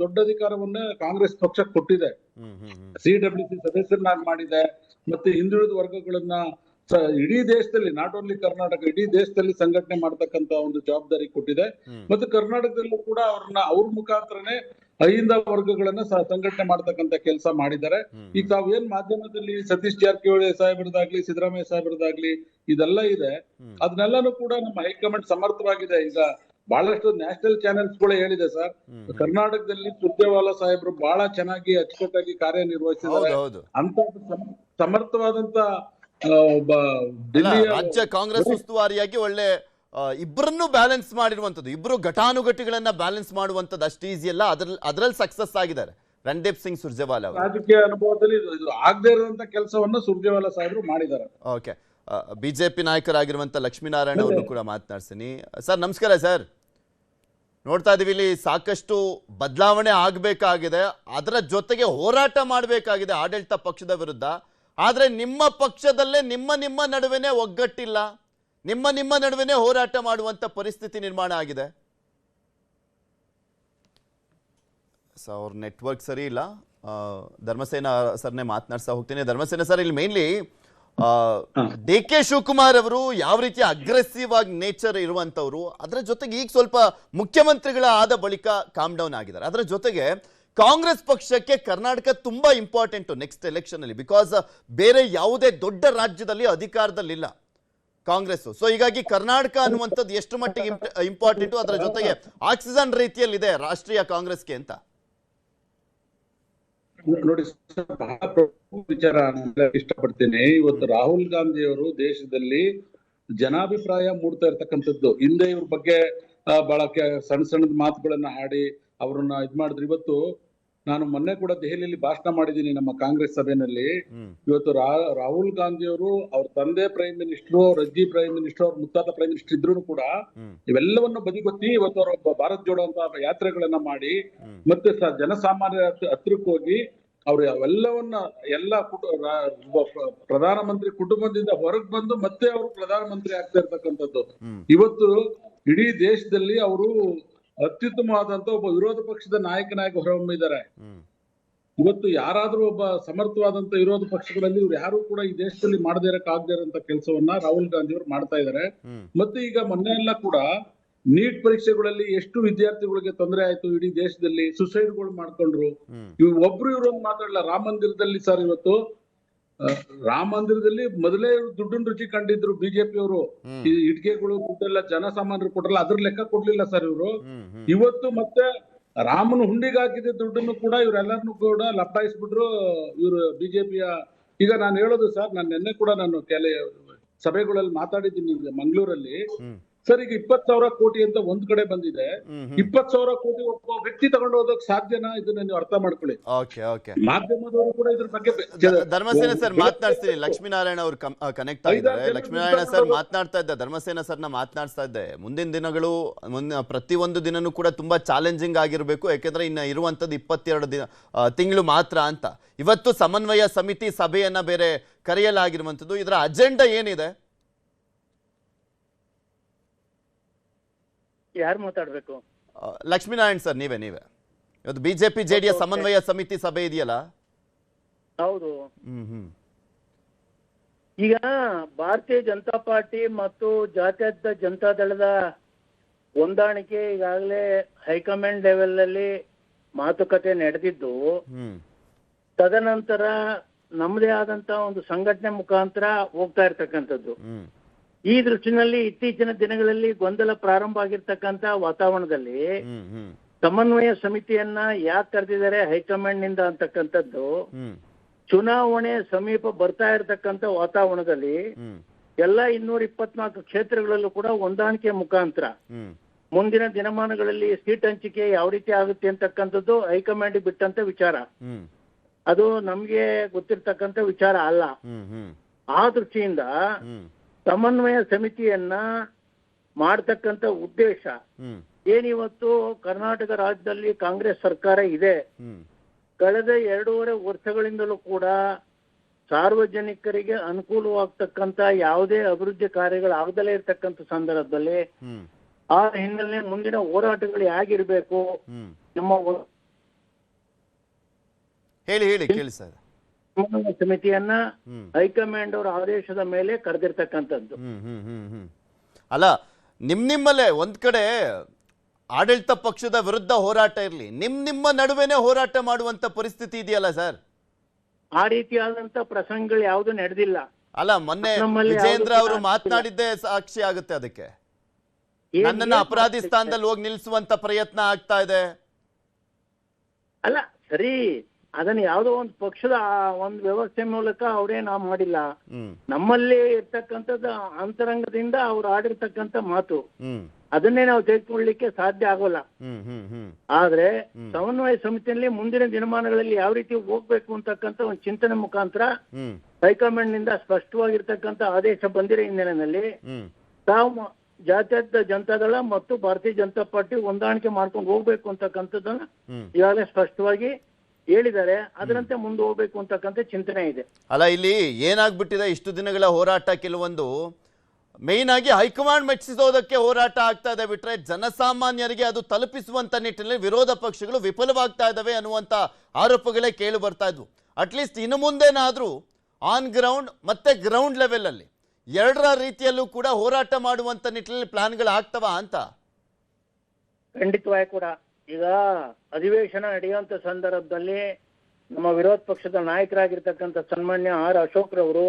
ದೊಡ್ಡ ಅಧಿಕಾರವನ್ನ ಕಾಂಗ್ರೆಸ್ ಪಕ್ಷ ಕೊಟ್ಟಿದೆ. CWC ಸದಸ್ಯರನ್ನಾಗಿ ಮಾಡಿದೆ, ಮತ್ತೆ ಹಿಂದುಳಿದ ವರ್ಗಗಳನ್ನ ಇಡೀ ದೇಶದಲ್ಲಿ, ನಾಟ್ ಓನ್ಲಿ ಕರ್ನಾಟಕ, ಇಡೀ ದೇಶದಲ್ಲಿ ಸಂಘಟನೆ ಮಾಡ್ತಕ್ಕಂತ ಒಂದು ಜವಾಬ್ದಾರಿ ಕೊಟ್ಟಿದೆ. ಮತ್ತೆ ಕರ್ನಾಟಕದಲ್ಲೂ ಕೂಡ ಅವ್ರ ಮುಖಾಂತರನೇ ಅಹಿಂದ ವರ್ಗಗಳನ್ನ ಸಂಘಟನೆ ಮಾಡ್ತಕ್ಕಂತ ಕೆಲಸ ಮಾಡಿದ್ದಾರೆ. ಈಗ ತಾವ್ ಏನ್ ಮಾಧ್ಯಮದಲ್ಲಿ ಸತೀಶ್ ಜಾರಕಿಹೊಳಿ ಸಾಹೇಬ್ರದಾಗ್ಲಿ ಸಿದ್ದರಾಮಯ್ಯ ಸಾಹೇಬ್ರದಾಗ್ಲಿ ಇದೆಲ್ಲ ಇದೆ, ಅದನ್ನೆಲ್ಲಾನು ಕೂಡ ನಮ್ಮ ಹೈಕಮಾಂಡ್ ಸಮರ್ಥವಾಗಿದೆ. ಈಗ ಬಹಳಷ್ಟು ನ್ಯಾಷನಲ್ ಚಾನೆಲ್ಸ್ ಗಳು ಹೇಳಿದೆ ಸರ್, ಕರ್ನಾಟಕದಲ್ಲಿ ಸುರ್ಜೇವಾಲಾ ಸಾಹೇಬ್ರು ಬಹಳ ಚೆನ್ನಾಗಿ ಅಚ್ಚುಕಟ್ಟಾಗಿ ಕಾರ್ಯನಿರ್ವಹಿಸಿದ್ದಾರೆ ಅಂತ ಸಮರ್ಥವಾದಂತ ರಾಜ್ಯ ಕಾಂಗ್ರೆಸ್ ಉಸ್ತುವಾರಿಯಾಗಿ ಒಳ್ಳೆ ಇಬ್ಬರನ್ನು ಬ್ಯಾಲೆನ್ಸ್ ಮಾಡಿರುವಂತದ್ದು, ಇಬ್ಬರು ಘಟಾನುಘಟಿಗಳನ್ನ ಬ್ಯಾಲೆನ್ಸ್ ಮಾಡುವಂತದ್ದು ಅಷ್ಟು ಈಸಿ ಅಲ್ಲ. ಅದ್ರಲ್ಲಿ ಸಕ್ಸಸ್ ಆಗಿದ್ದಾರೆ ರಣದೀಪ್ ಸಿಂಗ್ ಸುರ್ಜೇವಾಲಾ ಅವರು. ರಾಜಕೀಯ ಅನುಭವದಲ್ಲಿ ಇದು ಆಗದೇ ಇರುವಂತ ಕೆಲಸವನ್ನ ಸುರ್ಜೇವಾಲಾ ಸಾಹೇಬ್ರು ಮಾಡಿದ್ದಾರೆ. ಓಕೆ, ಬಿಜೆಪಿ ನಾಯಕರಾಗಿರುವಂತ ಲಕ್ಷ್ಮೀನಾರಾಯಣ ಅವ್ರನ್ನು ಕೂಡ ಮಾತನಾಡ್ತೀನಿ. ಸರ್ ನಮಸ್ಕಾರ ಸರ್. ನೋಡ್ತಾ ಇದೀವಿ ಇಲ್ಲಿ ಸಾಕಷ್ಟು ಬದಲಾವಣೆ ಆಗಬೇಕಾಗಿದೆ, ಅದರ ಜೊತೆಗೆ ಹೋರಾಟ ಮಾಡಬೇಕಾಗಿದೆ ಆಡಳಿತ ಪಕ್ಷದ ವಿರುದ್ಧ. ಆದ್ರೆ ನಿಮ್ಮ ಪಕ್ಷದಲ್ಲೇ ನಿಮ್ಮ ನಡುವೆನೆ ಒಗ್ಗಟ್ಟಿಲ್ಲ, ನಿಮ್ಮ ನಡುವೆನೆ ಹೋರಾಟ ಮಾಡುವಂತ ಪರಿಸ್ಥಿತಿ ನಿರ್ಮಾಣ ಆಗಿದೆ. ಸೊ ಅವ್ರ ನೆಟ್ವರ್ಕ್ ಸರಿ ಇಲ್ಲ. ಧರ್ಮಸೇನ ಸರ್ನೇ ಮಾತನಾಡ್ತಾ ಹೋಗ್ತೀನಿ. ಧರ್ಮಸೇನ ಸರ್, ಇಲ್ಲಿ ಮೇನ್ಲಿ ಡಿ.ಕೆ. ಶಿವಕುಮಾರ್ ಅವರು ಯಾವ ರೀತಿ ಅಗ್ರೆಸಿವ್ ಆಗಿ ನೇಚರ್ ಇರುವಂತವ್ರು, ಅದರ ಜೊತೆಗೆ ಈಗ ಸ್ವಲ್ಪ ಮುಖ್ಯಮಂತ್ರಿಗಳ ಆದ ಬಳಿಕ ಕಾಮ್ ಡೌನ್ ಆಗಿದ್ದಾರೆ. ಅದರ ಜೊತೆಗೆ ಕಾಂಗ್ರೆಸ್ ಪಕ್ಷಕ್ಕೆ ಕರ್ನಾಟಕ ತುಂಬಾ ಇಂಪಾರ್ಟೆಂಟ್ ನೆಕ್ಸ್ಟ್ ಎಲೆಕ್ಷನ್ ಅಲ್ಲಿ, ಬಿಕಾಸ್ ಬೇರೆ ಯಾವುದೇ ದೊಡ್ಡ ರಾಜ್ಯದಲ್ಲಿ ಅಧಿಕಾರದಲ್ಲಿಲ್ಲ ಕಾಂಗ್ರೆಸ್. ಸೊ ಹೀಗಾಗಿ ಕರ್ನಾಟಕ ಅನ್ನುವಂಥದ್ದು ಎಷ್ಟು ಮಟ್ಟಿಗೆ ಇಂಪಾರ್ಟೆಂಟ್, ಅದರ ಜೊತೆಗೆ ಆಕ್ಸಿಜನ್ ರೀತಿಯಲ್ಲಿ ಇದೆ ರಾಷ್ಟ್ರೀಯ ಕಾಂಗ್ರೆಸ್ಗೆ ಅಂತ. ನೋಡಿ, ಬಹಳ ಪ್ರಮುಖ ವಿಚಾರ ಇಷ್ಟಪಡ್ತೀನಿ. ಇವತ್ತು ರಾಹುಲ್ ಗಾಂಧಿ ಅವರು ದೇಶದಲ್ಲಿ ಜನಾಭಿಪ್ರಾಯ ಮೂಡ್ತಾ ಇರ್ತಕ್ಕಂಥದ್ದು. ಹಿಂದೆ ಇವ್ರ ಬಗ್ಗೆ ಬಹಳ ಸಣ್ಣದ ಮಾತುಗಳನ್ನ ಆಡಿ ಅವ್ರನ್ನ ಇದ್ ಮಾಡಿದ್ರು. ಇವತ್ತು ನಾನು ಮೊನ್ನೆ ಕೂಡ ದೆಹಲಿಯಲ್ಲಿ ಭಾಷಣ ಮಾಡಿದ್ದೀನಿ ನಮ್ಮ ಕಾಂಗ್ರೆಸ್ ಸಭೆಯಲ್ಲಿ. ಇವತ್ತು ರಾಹುಲ್ ಗಾಂಧಿ ಅವರು ಅವ್ರ ತಂದೆ ಪ್ರೈಮ್ ಮಿನಿಸ್ಟರ್, ಅವ್ರ ಅಜ್ಜಿ ಪ್ರೈಮ್ ಮಿನಿಸ್ಟರ್, ಅವ್ರ ಮುತ್ತಾತ ಪ್ರೈಮ್ ಮಿನಿಸ್ಟರ್ ಇದ್ರು ಕೂಡ ಇವೆಲ್ಲವನ್ನು ಬದಿಗೊತ್ತಿ ಇವತ್ತು ಅವ್ರ ಭಾರತ್ ಜೋಡೋ ಅಂತ ಯಾತ್ರೆಗಳನ್ನ ಮಾಡಿ ಮತ್ತೆ ಜನಸಾಮಾನ್ಯರ ಹತ್ರಕ್ಕೆ ಹೋಗಿ ಅವ್ರು ಅವೆಲ್ಲವನ್ನ ಪ್ರಧಾನಮಂತ್ರಿ ಕುಟುಂಬದಿಂದ ಹೊರಗೆ ಬಂದು ಮತ್ತೆ ಅವರು ಪ್ರಧಾನಮಂತ್ರಿ ಆಗ್ತಾ ಇರ್ತಕ್ಕಂಥದ್ದು. ಇವತ್ತು ಇಡೀ ದೇಶದಲ್ಲಿ ಅವರು ಅತ್ಯುತ್ತಮವಾದಂತ ಒಬ್ಬ ವಿರೋಧ ಪಕ್ಷದ ನಾಯಕನಾಗಿ ಹೊರಹೊಮ್ಮಿದ್ದಾರೆ. ಇವತ್ತು ಯಾರಾದ್ರೂ ಒಬ್ಬ ಸಮರ್ಥವಾದಂತ ವಿರೋಧ ಪಕ್ಷಗಳಲ್ಲಿ ಇವ್ರು ಯಾರು ಕೂಡ ಈ ದೇಶದಲ್ಲಿ ಮಾಡದೇ ಇರಕ್ಕಾಗದೇ ಇರೋಂತ ಕೆಲಸವನ್ನ ರಾಹುಲ್ ಗಾಂಧಿ ಅವರು ಮಾಡ್ತಾ ಇದ್ದಾರೆ. ಮತ್ತೆ ಈಗ ಮೊನ್ನೆ ಎಲ್ಲ ಕೂಡ ನೀಟ್ ಪರೀಕ್ಷೆಗಳಲ್ಲಿ ಎಷ್ಟು ವಿದ್ಯಾರ್ಥಿಗಳಿಗೆ ತೊಂದರೆ ಆಯ್ತು, ಇಡೀ ದೇಶದಲ್ಲಿ ಸುಸೈಡ್ಗಳು ಮಾಡ್ಕೊಂಡ್ರು. ಒಬ್ರು ಇವ್ರು ಮಾತಾಡಲ್ಲ. ರಾಮ ಮಂದಿರದಲ್ಲಿ ಸರ್, ಇವತ್ತು ರಾಮ ಮಂದಿರದಲ್ಲಿ ಮೊದಲೇ ದುಡ್ಡಿನ ರುಚಿ ಕಂಡಿದ್ರು ಬಿಜೆಪಿ ಅವರು. ಇಟ್ಕೆಗಳು ದುಡ್ಡೆಲ್ಲ ಜನಸಾಮಾನ್ಯರು ಕೊಟ್ರಲ್ಲ, ಅದ್ರ ಲೆಕ್ಕ ಕೊಡ್ಲಿಲ್ಲ ಸರ್ ಇವರು. ಇವತ್ತು ಮತ್ತೆ ರಾಮನ ಹುಂಡಿಗೆ ಹಾಕಿದ ದುಡ್ಡನ್ನು ಕೂಡ ಇವರೆಲ್ಲರನ್ನು ಕೂಡ ಲಪ್ಪಾಯಿಸ್ಬಿಟ್ರು ಇವರು ಬಿಜೆಪಿಯ. ಈಗ ನಾನು ಹೇಳೋದು ಸರ್, ನಾನು ನಿನ್ನೆ ಕೂಡ ನಾನು ಸಭೆಗಳಲ್ಲಿ ಮಾತಾಡಿದ್ದೀನಿ ಮಂಗಳೂರಲ್ಲಿ. ಸರ್, ಈಗ 20,000 ಕೋಟಿ ಅಂತ ಒಂದ್ ಕಡೆ ಬಂದಿದೆ. 20,000 ಕೋಟಿ ಒಬ್ಬ ವ್ಯಕ್ತಿ ತಗೊಂಡು ಹೋದಕ್ ಸಾಧ್ಯನಾ? ಇದನ್ನ ನೀವು ಅರ್ಥ ಮಾಡ್ಕೊಳ್ಳಿ. ಮಾಧ್ಯಮದವರು ಕೂಡ ಇದ್ರ ಬಗ್ಗೆ ಧರ್ಮಸೇನ ಸರ್ ಮಾತನಾಡ್ತೀನಿ. ಲಕ್ಷ್ಮೀನಾರಾಯಣ ಅವರು ಕನೆಕ್ಟ್ ಆಗಿದ್ದಾರೆ. ಲಕ್ಷ್ಮೀನಾರಾಯಣ ಸರ್ ಮಾತನಾಡ್ತಾ ಇದ್ದೆ, ಧರ್ಮಸೇನ ಸರ್ನ ಮಾತನಾಡ್ತಾ ಇದ್ದೆ. ಮುಂದಿನ ದಿನಗಳು ಪ್ರತಿಯೊಂದು ದಿನನೂ ಕೂಡ ತುಂಬಾ ಚಾಲೆಂಜಿಂಗ್ ಆಗಿರ್ಬೇಕು, ಯಾಕೆಂದ್ರೆ ಇನ್ನ ಇರುವಂತದ್ದು 22 ತಿಂಗಳು ಮಾತ್ರ ಅಂತ. ಇವತ್ತು ಸಮನ್ವಯ ಸಮಿತಿ ಸಭೆಯನ್ನ ಬೇರೆ ಕರೆಯಲಾಗಿರುವಂತದ್ದು. ಇದರ ಅಜೆಂಡಾ ಏನಿದೆ? ಯಾರು ಮಾತಾಡ್ಬೇಕು? ಲಕ್ಷ್ಮೀನಾರಾಯಣ್ ಸರ್, ನೀವೇ ಇವತ್ತು ಬಿಜೆಪಿ ಜೆಡಿಎಸ್ ಸಮನ್ವಯ ಸಮಿತಿ ಸಭೆ ಇದೆಯಲ್ಲ? ಹೌದು. ಹ್ಮ್. ಈಗ ಭಾರತೀಯ ಜನತಾ ಪಾರ್ಟಿ ಮತ್ತು ಜಾತ್ಯತೀತ ಜನತಾದಳದ ಹೊಂದಾಣಿಕೆ ಈಗಾಗಲೇ ಹೈಕಮಾಂಡ್ ಲೆವೆಲ್ ಅಲ್ಲಿ ಮಾತುಕತೆ ನಡೆದಿದ್ದು, ತದನಂತರ ನಮ್ಮದೇ ಆದಂತ ಒಂದು ಸಂಘಟನೆ ಮುಖಾಂತರ ಹೋಗ್ತಾ ಇರ್ತಕ್ಕಂಥದ್ದು. ಈ ದೃಷ್ಟಿನಲ್ಲಿ ಇತ್ತೀಚಿನ ದಿನಗಳಲ್ಲಿ ಗೊಂದಲ ಪ್ರಾರಂಭ ಆಗಿರ್ತಕ್ಕಂಥ ವಾತಾವರಣದಲ್ಲಿ ಸಮನ್ವಯ ಸಮಿತಿಯನ್ನ ಯಾಕೆ ಕರೆದಿದ್ದಾರೆ ಹೈಕಮಾಂಡ್ ನಿಂದ ಅಂತಕ್ಕಂಥದ್ದು, ಚುನಾವಣೆ ಸಮೀಪ ಬರ್ತಾ ಇರತಕ್ಕಂಥ ವಾತಾವರಣದಲ್ಲಿ ಎಲ್ಲ 224 ಕ್ಷೇತ್ರಗಳಲ್ಲೂ ಕೂಡ ಹೊಂದಾಣಿಕೆ ಮುಖಾಂತರ ಮುಂದಿನ ದಿನಮಾನಗಳಲ್ಲಿ ಸೀಟ್ ಹಂಚಿಕೆ ಯಾವ ರೀತಿ ಆಗುತ್ತೆ ಅಂತಕ್ಕಂಥದ್ದು ಹೈಕಮಾಂಡ್ ಬಿಟ್ಟಂತ ವಿಚಾರ. ಅದು ನಮ್ಗೆ ಗೊತ್ತಿರ್ತಕ್ಕಂಥ ವಿಚಾರ ಅಲ್ಲ. ಆ ದೃಷ್ಟಿಯಿಂದ ಸಮನ್ವಯ ಸಮಿತಿಯನ್ನ ಮಾಡತಕ್ಕಂಥ ಉದ್ದೇಶ ಏನಿವತ್ತು ಕರ್ನಾಟಕ ರಾಜ್ಯದಲ್ಲಿ ಕಾಂಗ್ರೆಸ್ ಸರ್ಕಾರ ಇದೆ. ಕಳೆದ 2.5 ವರ್ಷಗಳಿಂದಲೂ ಕೂಡ ಸಾರ್ವಜನಿಕರಿಗೆ ಅನುಕೂಲವಾಗ್ತಕ್ಕಂಥ ಯಾವುದೇ ಅಭಿವೃದ್ಧಿ ಕಾರ್ಯಗಳಾಗದಲೇ ಇರ್ತಕ್ಕಂಥ ಸಂದರ್ಭದಲ್ಲಿ ಆ ಹಿನ್ನೆಲೆ ಮುಂದಿನ ಹೋರಾಟಗಳು ಹೇಗಿರ್ಬೇಕು ನಮ್ಮ ಹೇಳಿ ಕೇಳಿ ಸರ್. ಸಮನ್ವಯ ಸಮಿತಿಯನ್ನ ಹೈಕಮಾಂಡ್ ಅವರ ಆದೇಶದ ಮೇಲೆ ಕರೆದಿರ್ತಕ್ಕಂಥದ್ದು. ಅಲ್ಲ, ನಿಮ್ಮಲ್ಲೇ ಒಂದ್ ಕಡೆ ಆಡಳಿತ ಪಕ್ಷದ ವಿರುದ್ಧ ಹೋರಾಟ ಇರ್ಲಿ, ನಿಮ್ಮ ನಡುವೆನೆ ಹೋರಾಟ ಮಾಡುವಂತ ಪರಿಸ್ಥಿತಿ ಇದೆಯಲ್ಲ ಸರ್? ಆ ರೀತಿಯಾದಂತ ಪ್ರಸಂಗಗಳು ಯಾವುದು ನಡೆದಿಲ್ಲ. ಅಲ್ಲ, ಮೊನ್ನೆ ವಿಜೇಂದ್ರ ಅವರು ಮಾತನಾಡಿದ್ದೇ ಸಾಕ್ಷಿ ಆಗುತ್ತೆ ಅದಕ್ಕೆ. ನನ್ನನ್ನ ಅಪರಾಧಿ ಸ್ಥಾನದಲ್ಲಿ ಹೋಗಿ ನಿಲ್ಲಿಸುವಂತ ಪ್ರಯತ್ನ ಆಗ್ತಾ ಇದೆ. ಅಲ್ಲ ಸರಿ, ಅದನ್ನ ಯಾವುದೋ ಒಂದು ಪಕ್ಷದ ಒಂದು ವ್ಯವಸ್ಥೆ ಮೂಲಕ ಅವರೇ ನಾವು ಮಾಡಿಲ್ಲ. ನಮ್ಮಲ್ಲಿ ಇರ್ತಕ್ಕಂಥದ್ದು ಅಂತರಂಗದಿಂದ ಅವ್ರು ಆಡಿರ್ತಕ್ಕಂಥ ಮಾತು, ಅದನ್ನೇ ನಾವು ತೆಗೆದುಕೊಳ್ಳಲಿಕ್ಕೆ ಸಾಧ್ಯ ಆಗೋಲ್ಲ. ಆದ್ರೆ ಸಮನ್ವಯ ಸಮಿತಿಯಲ್ಲಿ ಮುಂದಿನ ದಿನಮಾನಗಳಲ್ಲಿ ಯಾವ ರೀತಿ ಹೋಗ್ಬೇಕು ಅಂತಕ್ಕಂಥ ಒಂದು ಚಿಂತನೆ ಮುಖಾಂತರ ಹೈಕಮಾಂಡ್ ನಿಂದ ಸ್ಪಷ್ಟವಾಗಿರ್ತಕ್ಕಂಥ ಆದೇಶ ಬಂದಿರೋ ಹಿನ್ನೆಲೆಯಲ್ಲಿ ತಾವು ಜಾತ್ಯತೀತ ಜನತಾದಳ ಮತ್ತು ಭಾರತೀಯ ಜನತಾ ಪಾರ್ಟಿ ಹೊಂದಾಣಿಕೆ ಮಾಡ್ಕೊಂಡು ಹೋಗ್ಬೇಕು ಅಂತಕ್ಕಂಥದ್ದನ್ನ ಈಗಾಗಲೇ ಸ್ಪಷ್ಟವಾಗಿ ಹೇಳಿದ್ದಾರೆ. ಅದರಂತೆ ಮುಂದೆ ಹೋಗ್ಬೇಕು ಅಂತಕ್ಕಂಥ ಚಿಂತನೆ ಇದೆ. ಅಲ್ಲ, ಇಲ್ಲಿ ಏನಾಗ್ಬಿಟ್ಟಿದೆ, ಇಷ್ಟು ದಿನಗಳ ಹೋರಾಟ ಕೆಲವೊಂದು ಮೇನ್ ಆಗಿ ಹೈಕಮಾಂಡ್ ಮೆಚ್ಚಿಸೋದಕ್ಕೆ ಹೋರಾಟ ಆಗ್ತಾ ಇದೆ ಬಿಟ್ರೆ ಜನಸಾಮಾನ್ಯರಿಗೆ ಅದು ತಲುಪಿಸುವಂತ ನಿಟ್ಟಿನಲ್ಲಿ ವಿರೋಧ ಪಕ್ಷಗಳು ವಿಫಲವಾಗ್ತಾ ಇದಾವೆ ಅನ್ನುವಂತ ಆರೋಪಗಳೇ ಕೇಳಿ ಬರ್ತಾ ಇದ್ವು. ಅಟ್ಲೀಸ್ಟ್ ಇನ್ನು ಮುಂದೇನಾದ್ರೂ ಆನ್ ಗ್ರೌಂಡ್ ಮತ್ತೆ ಗ್ರೌಂಡ್ ಲೆವೆಲ್ ಅಲ್ಲಿ ಎರಡರ ರೀತಿಯಲ್ಲೂ ಕೂಡ ಹೋರಾಟ ಮಾಡುವಂತ ನಿಟ್ಟಿನಲ್ಲಿ ಪ್ಲಾನ್ಗಳು ಆಗ್ತವಾ ಅಂತ? ಖಂಡಿತವಾಗಿ ಕೂಡ ಈಗ ಅಧಿವೇಶನ ನಡೆಯುವಂತ ಸಂದರ್ಭದಲ್ಲಿ ನಮ್ಮ ವಿರೋಧ ಪಕ್ಷದ ನಾಯಕರಾಗಿರ್ತಕ್ಕಂಥ ಸನ್ಮಾನ್ಯ ಆರ್ ಅಶೋಕ್ ರವರು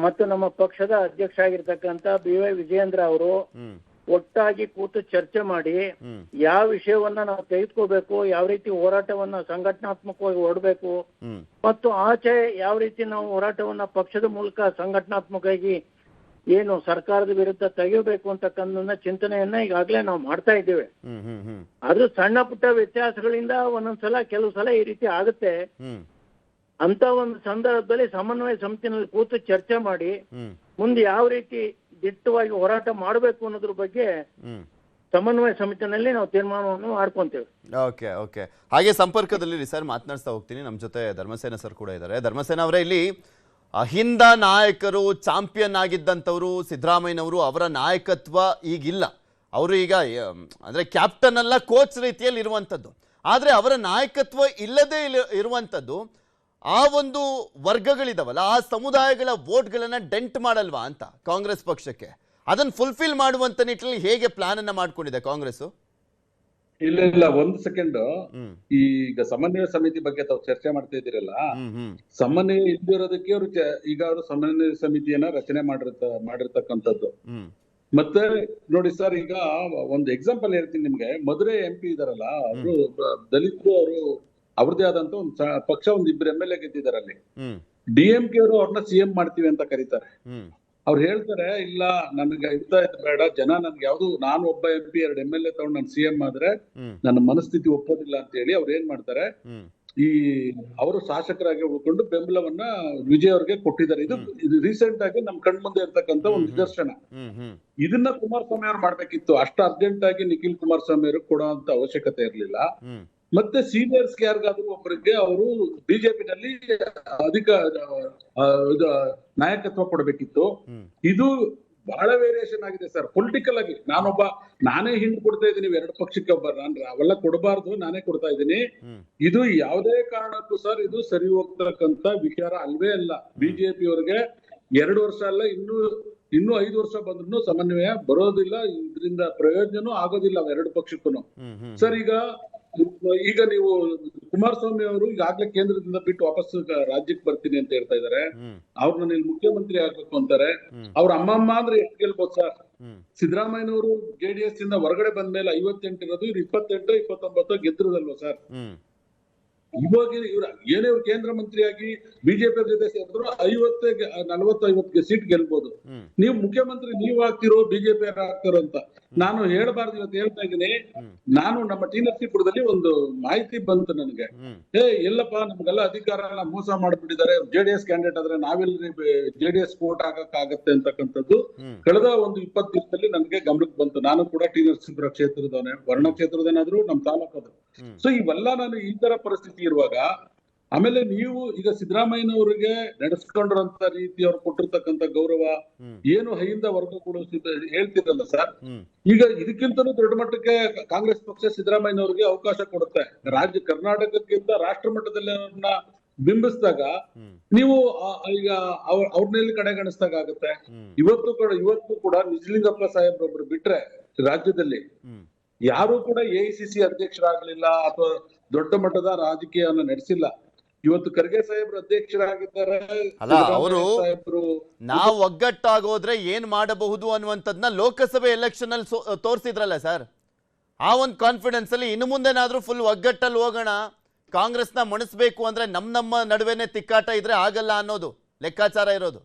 ಮತ್ತು ನಮ್ಮ ಪಕ್ಷದ ಅಧ್ಯಕ್ಷ ಆಗಿರ್ತಕ್ಕಂಥ BY ವಿಜಯೇಂದ್ರ ಅವರು ಒಟ್ಟಾಗಿ ಕೂತು ಚರ್ಚೆ ಮಾಡಿ ಯಾವ ವಿಷಯವನ್ನ ನಾವು ತೆಗೆದುಕೋಬೇಕು, ಯಾವ ರೀತಿ ಹೋರಾಟವನ್ನ ಸಂಘಟನಾತ್ಮಕವಾಗಿ ಹೊರಡಬೇಕು ಮತ್ತು ಆಚೆ ಯಾವ ರೀತಿ ನಾವು ಹೋರಾಟವನ್ನ ಪಕ್ಷದ ಮೂಲಕ ಸಂಘಟನಾತ್ಮಕವಾಗಿ ಏನು ಸರ್ಕಾರದ ವಿರುದ್ಧ ತೆಗೆಯಬೇಕು ಅಂತಕ್ಕಂಥ ಚಿಂತನೆಯನ್ನ ಈಗಾಗಲೇ ನಾವು ಮಾಡ್ತಾ ಇದ್ದೇವೆ. ಅದು ಸಣ್ಣ ಪುಟ್ಟ ವ್ಯತ್ಯಾಸಗಳಿಂದ ಒಂದೊಂದ್ಸಲ ಕೆಲವು ಸಲ ಈ ರೀತಿ ಆಗುತ್ತೆ. ಅಂತ ಒಂದು ಸಂದರ್ಭದಲ್ಲಿ ಸಮನ್ವಯ ಸಮಿತಿನಲ್ಲಿ ಕೂತು ಚರ್ಚೆ ಮಾಡಿ ಮುಂದೆ ಯಾವ ರೀತಿ ದಿಟ್ಟವಾಗಿ ಹೋರಾಟ ಮಾಡಬೇಕು ಅನ್ನೋದ್ರ ಬಗ್ಗೆ ಸಮನ್ವಯ ಸಮಿತಿನಲ್ಲಿ ನಾವು ತೀರ್ಮಾನವನ್ನು ಮಾಡ್ಕೊಂತೇವೆ. ಓಕೆ. ಹಾಗೆ ಸಂಪರ್ಕದಲ್ಲಿ ಸರ್ ಮಾತನಾಡ್ತಾ ಹೋಗ್ತೀನಿ. ನಮ್ಮ ಜೊತೆ ಧರ್ಮಸೇನ ಸರ್ ಕೂಡ ಇದ್ದಾರೆ. ಧರ್ಮಸೇನ ಅವರೇ, ಇಲ್ಲಿ ಅಹಿಂದ ನಾಯಕರು ಚಾಂಪಿಯನ್ ಆಗಿದ್ದಂಥವ್ರು ಸಿದ್ದರಾಮಯ್ಯನವರು, ಅವರ ನಾಯಕತ್ವ ಈಗಿಲ್ಲ. ಅವರು ಈಗ ಅಂದ್ರೆ ಕ್ಯಾಪ್ಟನ್ ಅಲ್ಲ, ಕೋಚ್ ರೀತಿಯಲ್ಲಿ ಇರುವಂಥದ್ದು. ಆದರೆ ಅವರ ನಾಯಕತ್ವ ಇಲ್ಲದೆ ಇರುವಂಥದ್ದು ಆ ಒಂದು ವರ್ಗಗಳಿದಾವಲ್ಲ, ಆ ಸಮುದಾಯಗಳ ವೋಟ್ಗಳನ್ನ ಡೆಂಟ್ ಮಾಡಲ್ವಾ ಅಂತ ಕಾಂಗ್ರೆಸ್ ಪಕ್ಷಕ್ಕೆ? ಅದನ್ನ ಫುಲ್ಫಿಲ್ ಮಾಡುವಂತ ನಿಟ್ಟಿನಲ್ಲಿ ಹೇಗೆ ಪ್ಲಾನ್ ಅನ್ನ ಮಾಡ್ಕೊಂಡಿದೆ ಕಾಂಗ್ರೆಸ್? ಇಲ್ಲ, ಒಂದು ಸೆಕೆಂಡ್. ಈಗ ಸಮನ್ವಯ ಸಮಿತಿ ಬಗ್ಗೆ ತಾವು ಚರ್ಚೆ ಮಾಡ್ತಾ ಇದ್ದೀರಲ್ಲ, ಸಮನ್ವಯ ಇಲ್ದಿರೋದಕ್ಕೆ ಅವರು ಈಗ ಅವರು ಸಮನ್ವಯ ಸಮಿತಿಯನ್ನ ರಚನೆ ಮಾಡಿರ್ತಕ್ಕಂಥದ್ದು. ಮತ್ತೆ ನೋಡಿ ಸರ್, ಈಗ ಒಂದು ಎಕ್ಸಾಂಪಲ್ ಹೇಳ್ತೀನಿ ನಿಮ್ಗೆ. ಮಧುರೈ MP ಇದಾರಲ್ಲ, ಅವರು ದಲಿತರು, ಅವರು ಅವ್ರದೇ ಆದಂತ ಒಂದು ಪಕ್ಷ ಒಂದು 2 MLA ಗೆದ್ದಿದ್ದಾರೆ ಅಲ್ಲಿ. DMK ಅವರು ಅವ್ರನ್ನ CM ಮಾಡ್ತೀವಿ ಅಂತ ಕರೀತಾರೆ. ಅವ್ರು ಹೇಳ್ತಾರೆ, ಇಲ್ಲ ನನ್ಗೆ ಇಂತ ಬೇಡ, ಜನ ನನ್ಗೆ ಯಾವ್ದು, ನಾನು ಒಬ್ಬ MP 2 MLA ತಗೊಂಡು ನಾನು CM ಆದ್ರೆ ನನ್ನ ಮನಸ್ಥಿತಿ ಒಪ್ಪೋದಿಲ್ಲ ಅಂತ ಹೇಳಿ ಅವ್ರು ಏನ್ ಮಾಡ್ತಾರೆ, ಈ ಅವರು ಶಾಸಕರಾಗಿ ಉಳ್ಕೊಂಡು ಬೆಂಬಲವನ್ನ ವಿಜಯ್ ಅವ್ರಿಗೆ ಕೊಟ್ಟಿದ್ದಾರೆ. ಇದು ರೀಸೆಂಟ್ ಆಗಿ ನಮ್ ಕಣ್ ಮುಂದೆ ಇರ್ತಕ್ಕಂಥ ಒಂದು ನಿದರ್ಶನ. ಇದನ್ನ ಕುಮಾರಸ್ವಾಮಿ ಅವ್ರು ಮಾಡ್ಬೇಕಿತ್ತು. ಅಷ್ಟು ಅರ್ಜೆಂಟ್ ಆಗಿ ನಿಖಿಲ್ ಕುಮಾರಸ್ವಾಮಿ ಅವ್ರಿಗೆ ಕೊಡುವಂತ ಅವಶ್ಯಕತೆ ಇರ್ಲಿಲ್ಲ. ಮತ್ತೆ ಸೀನಿಯರ್ಸ್ ಯಾರಿಗಾದ್ರೂ ಒಬ್ಬರಿಗೆ ಅವರು ಬಿಜೆಪಿನಲ್ಲಿ ಅಧಿಕ ನಾಯಕತ್ವ ಕೊಡಬೇಕಿತ್ತು. ಇದು ಬಹಳ ವೇರಿಯೇಷನ್ ಆಗಿದೆ ಸರ್. ಪೊಲಿಟಿಕಲ್ ಆಗಿ ನಾನೇ ಹಿಂಡ್ ಕೊಡ್ತಾ ಇದ್ದೀನಿ ಎರಡು ಪಕ್ಷಕ್ಕೆ ನಾನು ಅವೆಲ್ಲ ಕೊಡಬಾರ್ದು, ನಾನೇ ಕೊಡ್ತಾ ಇದ್ದೀನಿ. ಇದು ಯಾವುದೇ ಕಾರಣಕ್ಕೂ ಸರ್ ಇದು ಸರಿ ಹೋಗ್ತಕ್ಕಂತ ವಿಚಾರ ಅಲ್ವೇ ಅಲ್ಲ. ಬಿಜೆಪಿ ಅವರಿಗೆ 2 ವರ್ಷ ಅಲ್ಲ, ಇನ್ನು 5 ವರ್ಷ ಬಂದ್ರು ಸಮನ್ವಯ ಬರೋದಿಲ್ಲ, ಇದರಿಂದ ಪ್ರಯೋಜನ ಆಗೋದಿಲ್ಲ ಎರಡು ಪಕ್ಷಕ್ಕೂ ಸರ್. ಈಗ ನೀವು ಕುಮಾರಸ್ವಾಮಿ ಅವರು ಈಗಾಗ್ಲೇ ಕೇಂದ್ರದಿಂದ ಬಿಟ್ಟು ವಾಪಸ್ ರಾಜ್ಯಕ್ಕೆ ಬರ್ತೀನಿ ಅಂತ ಹೇಳ್ತಾ ಇದಾರೆ. ಅವ್ರನ್ನ ಇಲ್ಲಿ ಮುಖ್ಯಮಂತ್ರಿ ಆಗ್ಬೇಕು ಅಂತಾರೆ. ಅವ್ರ ಅಮ್ಮಮ್ಮ ಅಂದ್ರೆ ಎಷ್ಟು ಗೆಲ್ಬೋದು ಸರ್? ಸಿದ್ದರಾಮಯ್ಯನವರು JDS ಇಂದ ಹೊರಗಡೆ ಬಂದ್ಮೇಲೆ 58 ಇರೋದು, ಇವ್ರು 28, 29 ಗೆದ್ದಿರೋದಲ್ವಾ ಸರ್? ಇವಾಗ ಇವ್ರ ಏನೇ ಕೇಂದ್ರ ಮಂತ್ರಿಯಾಗಿ ಬಿಜೆಪಿ ಜೊತೆ ಸೇರಿದ್ರು 40-50 ಸೀಟ್ ಗೆಲ್ಬಹುದು. ನೀವು ಮುಖ್ಯಮಂತ್ರಿ ನೀವು ಆಗ್ತಿರೋ ಬಿಜೆಪಿ ಆಗ್ತಿರೋ ಅಂತ ನಾನು ಹೇಳ್ಬಾರ್ದು. ಇವತ್ತು ಹೇಳ್ತಾ ಇದ್ದೀನಿ. ನಾನು ನಮ್ಮ ಟಿ ನರಸೀಪುರದಲ್ಲಿ ಒಂದು ಮಾಹಿತಿ ಬಂತು ನನಗೆ. ಎಲ್ಲಪ್ಪ ನಮ್ಗೆಲ್ಲ ಅಧಿಕಾರ ಮೋಸ ಮಾಡ್ಬಿಟ್ಟಿದ್ದಾರೆ, JDS ಕ್ಯಾಂಡಿಡೇಟ್ ಆದ್ರೆ ನಾವೆಲ್ಲರಿ JDS ವೋಟ್ ಆಗಕ್ಕಾಗತ್ತೆ ಅಂತಕ್ಕಂಥದ್ದು ಕಳೆದ ಒಂದು 20 ದಿವಸದಲ್ಲಿ ನನಗೆ ಗಮನಕ್ಕೆ ಬಂತು. ನಾನು ಕೂಡ ಟಿ ನರಸೀಪುರ ಕ್ಷೇತ್ರದವನೇ, ವರ್ಣ ಕ್ಷೇತ್ರದೇನಾದ್ರು ನಮ್ ತಾಲೂಕದು. ಸೊ ಇವೆಲ್ಲ ನಾನು ಈ ತರ ಪರಿಸ್ಥಿತಿ ಇರುವಾಗ ಆಮೇಲೆ ನೀವು ಈಗ ಸಿದ್ದರಾಮಯ್ಯನವರಿಗೆ ನಡೆಸ್ಕೊಂಡಿರೋಂತ ರೀತಿ ಅವ್ರು ಕೊಟ್ಟಿರ್ತಕ್ಕಂಥ ಗೌರವ ಏನು ಹೈಯಿಂದ ವರ್ಗ ಕೂಡ ಹೇಳ್ತಿರಲ್ಲ ಸರ್. ಈಗ ಇದಕ್ಕಿಂತಲೂ ದೊಡ್ಡ ಮಟ್ಟಕ್ಕೆ ಕಾಂಗ್ರೆಸ್ ಪಕ್ಷ ಸಿದ್ದರಾಮಯ್ಯನವರಿಗೆ ಅವಕಾಶ ಕೊಡುತ್ತೆ. ಕರ್ನಾಟಕಕ್ಕಿಂತ ರಾಷ್ಟ್ರ ಮಟ್ಟದಲ್ಲಿ ಅವ್ರನ್ನ ಬಿಂಬಿಸಿದಾಗ ನೀವು ಈಗ ಅವ್ರನ್ನೆಲ್ಲಿ ಕಡೆಗಣಿಸಿದಾಗ ಆಗುತ್ತೆ. ಇವತ್ತು ಕೂಡ ನಿಜಲಿಂಗಪ್ಪ ಸಾಹೇಬ್ರೊಬ್ರು ಬಿಟ್ರೆ ರಾಜ್ಯದಲ್ಲಿ ಯಾರು ಕೂಡ AICC ಅಧ್ಯಕ್ಷರಾಗ್ಲಿಲ್ಲ ಅಥವಾ ದೊಡ್ಡ ಮಟ್ಟದ ರಾಜಕೀಯವನ್ನು ನಡೆಸಿಲ್ಲ. ಇವತ್ತು ಖರ್ಗೆ ಸಾಹೇಬ್ರು ಅಧ್ಯಕ್ಷರಾಗಿದ್ದಾರೆ. ಅಲ್ಲ, ಅವರು ನಾವು ಒಗ್ಗಟ್ಟಾಗೋದ್ರೆ ಏನ್ ಮಾಡಬಹುದು ಅನ್ನುವಂಥದ್ನ ಲೋಕಸಭೆ ಎಲೆಕ್ಷನ್ ಅಲ್ಲಿ ತೋರಿಸಿದ್ರಲ್ಲ ಸರ್. ಆ ಒಂದು ಕಾನ್ಫಿಡೆನ್ಸ್ ಅಲ್ಲಿ ಇನ್ನು ಮುಂದೆನಾದ್ರೂ ಫುಲ್ ಒಗ್ಗಟ್ಟಲ್ಲಿ ಹೋಗೋಣ, ಕಾಂಗ್ರೆಸ್ನ ಮಣಿಸ್ಬೇಕು ಅಂದ್ರೆ ನಮ್ಮ ನಡುವೆನೆ ತಿಕ್ಕಾಟ ಇದ್ರೆ ಆಗಲ್ಲ ಅನ್ನೋದು ಲೆಕ್ಕಾಚಾರ ಇರೋದು.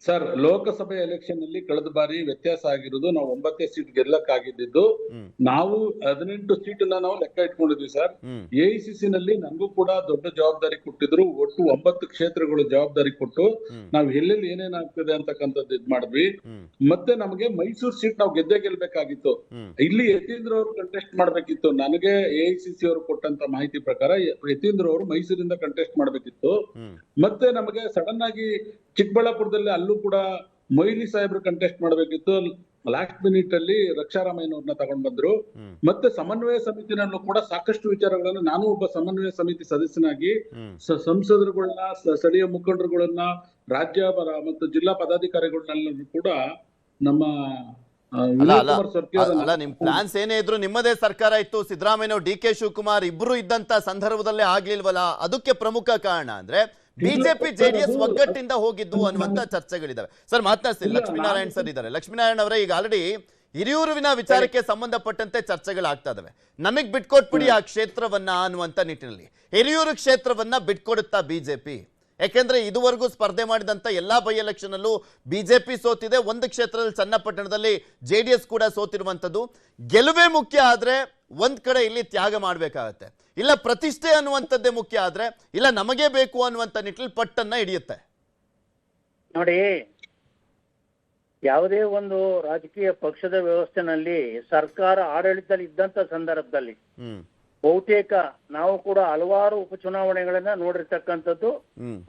ಸರ್, ಲೋಕಸಭೆ ಎಲೆಕ್ಷನ್ ಅಲ್ಲಿ ಕಳೆದ ಬಾರಿ ವ್ಯತ್ಯಾಸ ಆಗಿರೋದು ನಾವು 9 ಸೀಟ್ ಗೆಲ್ಲಕ್ಕಾಗಿದ್ದು, ನಾವು 18 ಸೀಟ್ ನಾವು ಲೆಕ್ಕ ಇಟ್ಕೊಂಡಿದ್ವಿ ಸರ್. AICC ನಲ್ಲಿ ನಮಗೂ ಕೂಡ ದೊಡ್ಡ ಜವಾಬ್ದಾರಿ ಕೊಟ್ಟಿದ್ರು. ಒಟ್ಟು 9 ಕ್ಷೇತ್ರಗಳು ಜವಾಬ್ದಾರಿ ಕೊಟ್ಟು ನಾವು ಎಲ್ಲೆಲ್ಲಿ ಏನೇನಾಗ್ತದೆ ಅಂತಕ್ಕಂಥದ್ದು ಇದ್ ಮಾಡಿದ್ವಿ. ಮತ್ತೆ ನಮಗೆ ಮೈಸೂರು ಸೀಟ್ ನಾವು ಗೆಲ್ಬೇಕಾಗಿತ್ತು. ಇಲ್ಲಿ ಯತೀಂದ್ರ ಅವರು ಕಂಟೆಸ್ಟ್ ಮಾಡ್ಬೇಕಿತ್ತು. ನನಗೆ AICC ಅವರು ಕೊಟ್ಟಂತ ಮಾಹಿತಿ ಪ್ರಕಾರ ಯತೀಂದ್ರ ಅವರು ಮೈಸೂರಿಂದ ಕಂಟೆಸ್ಟ್ ಮಾಡ್ಬೇಕಿತ್ತು. ಮತ್ತೆ ನಮಗೆ ಸಡನ್ ಆಗಿ ಚಿಕ್ಕಬಳ್ಳಾಪುರದಲ್ಲಿ ಅಲ್ಲೂ ಕೂಡ ಮೊಯ್ಲಿ ಸಾಹೇಬ್ರು ಕಂಟೆಸ್ಟ್ ಮಾಡ್ಬೇಕಿತ್ತು. ಲಾಸ್ಟ್ ಮಿನಿಟ್ ಅಲ್ಲಿ ರಕ್ಷಾರಾಮಯ್ಯನವ್ರನ್ನ ತಗೊಂಡ್ ಬಂದ್ರು. ಮತ್ತೆ ಸಮನ್ವಯ ಸಮಿತಿನಲ್ಲೂ ಕೂಡ ಸಾಕಷ್ಟು ವಿಚಾರಗಳನ್ನ, ನಾನು ಒಬ್ಬ ಸಮನ್ವಯ ಸಮಿತಿ ಸದಸ್ಯನಾಗಿ ಸಂಸದರುಗಳನ್ನ, ಸ್ಥಳೀಯ ಮುಖಂಡರುಗಳನ್ನ, ರಾಜ್ಯ ಮತ್ತು ಜಿಲ್ಲಾ ಪದಾಧಿಕಾರಿಗಳನ್ನೆಲ್ಲ ಕೂಡ ನಮ್ಮ ನಿಮ್ ಪ್ಲಾನ್ಸ್ ಏನೇ ಇದ್ರು ನಿಮ್ಮದೇ ಸರ್ಕಾರ ಇತ್ತು. ಸಿದ್ದರಾಮಯ್ಯ DK ಶಿವಕುಮಾರ್ ಇಬ್ರು ಇದ್ದಂತ ಸಂದರ್ಭದಲ್ಲೇ ಆಗ್ಲಿಲ್ವಲ್ಲ, ಅದಕ್ಕೆ ಪ್ರಮುಖ ಕಾರಣ ಅಂದ್ರೆ ಬಿಜೆಪಿ JDS ಒಗ್ಗಟ್ಟಿಂದ ಹೋಗಿದ್ದು ಅನ್ನುವಂತ ಚರ್ಚೆಗಳಿದಾವೆ ಸರ್. ಮಾತನಾಡ್ತೀನಿ, ಲಕ್ಷ್ಮೀನಾರಾಯಣ್ ಸರ್ ಇದ್ದಾರೆ. ಲಕ್ಷ್ಮೀನಾರಾಯಣ್ ಅವರೇ, ಈಗ ಆಲ್ರೆಡಿ ಹಿರಿಯೂರಿನ ವಿಚಾರಕ್ಕೆ ಸಂಬಂಧಪಟ್ಟಂತೆ ಚರ್ಚೆಗಳಾಗ್ತಾ ಇದಾವೆ. ನಮಗ್ ಬಿಟ್ಕೊಟ್ಬಿಡಿ ಆ ಕ್ಷೇತ್ರವನ್ನ ಅನ್ನುವಂತ ನಿಟ್ಟಿನಲ್ಲಿ ಹಿರಿಯೂರು ಕ್ಷೇತ್ರವನ್ನ ಬಿಟ್ಕೊಡುತ್ತಾ ಬಿಜೆಪಿ? ಯಾಕೆಂದ್ರೆ ಇದುವರೆಗೂ ಸ್ಪರ್ಧೆ ಮಾಡಿದಂತ ಎಲ್ಲಾ ಬೈ ಎಲೆಕ್ಷನ್ ಅಲ್ಲೂ ಬಿಜೆಪಿ ಸೋತಿದೆ. ಒಂದು ಕ್ಷೇತ್ರದಲ್ಲಿ ಚನ್ನಪಟ್ಟಣದಲ್ಲಿ JDS ಕೂಡ ಸೋತಿರುವಂತದ್ದು. ಗೆಲುವೇ ಮುಖ್ಯ ಆದ್ರೆ ಒಂದ್ ಕಡೆ ಇಲ್ಲಿ ತ್ಯಾಗ ಮಾಡ್ಬೇಕಾಗತ್ತೆ, ಇಲ್ಲ ಪ್ರತಿಷ್ಠೆ ಅನ್ನುವಂಥದ್ದೇ ಮುಖ್ಯ ಆದ್ರೆ ಇಲ್ಲ ನಮಗೆ ಬೇಕು ಅನ್ನುವಂತ ನಿಟ್ಟಿನಲ್ಲಿ ಪಟ್ಟನ್ನ ಹಿಡಿಯುತ್ತೆ. ನೋಡಿ, ಯಾವುದೇ ಒಂದು ರಾಜಕೀಯ ಪಕ್ಷದ ವ್ಯವಸ್ಥೆನಲ್ಲಿ ಸರ್ಕಾರ ಆಡಳಿತದಲ್ಲಿ ಇದ್ದಂತ ಸಂದರ್ಭದಲ್ಲಿ ಬಹುತೇಕ ನಾವು ಕೂಡ ಹಲವಾರು ಉಪಚುನಾವಣೆಗಳನ್ನ ನೋಡಿರ್ತಕ್ಕಂಥದ್ದು.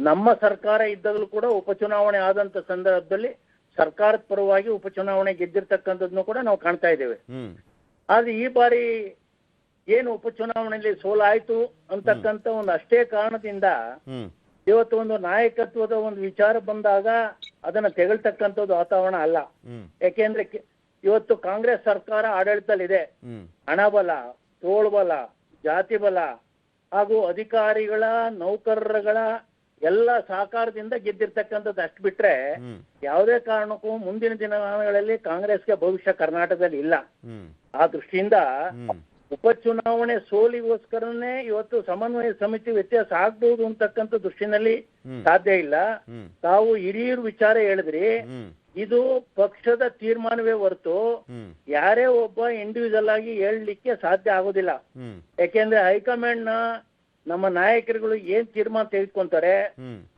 ನಮ್ಮ ಸರ್ಕಾರ ಇದ್ದಾಗಲೂ ಕೂಡ ಉಪಚುನಾವಣೆ ಆದಂತ ಸಂದರ್ಭದಲ್ಲಿ ಸರ್ಕಾರದ ಪರವಾಗಿ ಉಪಚುನಾವಣೆ ಗೆದ್ದಿರ್ತಕ್ಕಂಥದ್ದನ್ನು ಕೂಡ ನಾವು ಕಾಣ್ತಾ ಇದ್ದೇವೆ. ಆದ್ರೆ ಈ ಬಾರಿ ಏನು ಉಪಚುನಾವಣೆಯಲ್ಲಿ ಸೋಲಾಯ್ತು ಅಂತಕ್ಕಂಥ ಒಂದು ಅಷ್ಟೇ ಕಾರಣದಿಂದ ಇವತ್ತು ಒಂದು ನಾಯಕತ್ವದ ಒಂದು ವಿಚಾರ ಬಂದಾಗ ಅದನ್ನ ತೆಗಳ್ತಕ್ಕಂಥದ್ದು ವಾತಾವರಣ ಅಲ್ಲ. ಯಾಕೆಂದ್ರೆ ಇವತ್ತು ಕಾಂಗ್ರೆಸ್ ಸರ್ಕಾರ ಆಡಳಿತದಲ್ಲಿದೆ. ಹಣಬಲ, ತೋಳ್ಬಲ, ಜಾತಿ ಬಲ ಹಾಗೂ ಅಧಿಕಾರಿಗಳ, ನೌಕರರುಗಳ ಎಲ್ಲ ಸಹಕಾರದಿಂದ ಗೆದ್ದಿರ್ತಕ್ಕಂಥದ್ದು. ಅಷ್ಟು ಬಿಟ್ರೆ ಯಾವುದೇ ಕಾರಣಕ್ಕೂ ಮುಂದಿನ ದಿನಮಾನಗಳಲ್ಲಿ ಕಾಂಗ್ರೆಸ್ಗೆ ಭವಿಷ್ಯ ಕರ್ನಾಟಕದಲ್ಲಿ ಇಲ್ಲ. ಆ ದೃಷ್ಟಿಯಿಂದ ಉಪಚುನಾವಣೆ ಸೋಲಿಗೋಸ್ಕರನೇ ಇವತ್ತು ಸಮನ್ವಯ ಸಮಿತಿ ವ್ಯತ್ಯಾಸ ಆಗ್ಬಹುದು ಅಂತಕ್ಕಂಥ ದೃಷ್ಟಿನಲ್ಲಿ ಸಾಧ್ಯ ಇಲ್ಲ. ತಾವು ಹಿರಿಯೂರು ವಿಚಾರ ಹೇಳಿದ್ರಿ, ಇದು ಪಕ್ಷದ ತೀರ್ಮಾನವೇ ಹೊರತು ಯಾರೇ ಒಬ್ಬ ಇಂಡಿವಿಜುವಲ್ ಆಗಿ ಹೇಳಲಿಕ್ಕೆ ಸಾಧ್ಯ ಆಗೋದಿಲ್ಲ. ಯಾಕೆಂದ್ರೆ ಹೈಕಮಾಂಡ್ ನ ನಮ್ಮ ನಾಯಕರುಗಳು ಏನ್ ತೀರ್ಮಾನ ತೆಗೆದುಕೊಂತಾರೆ,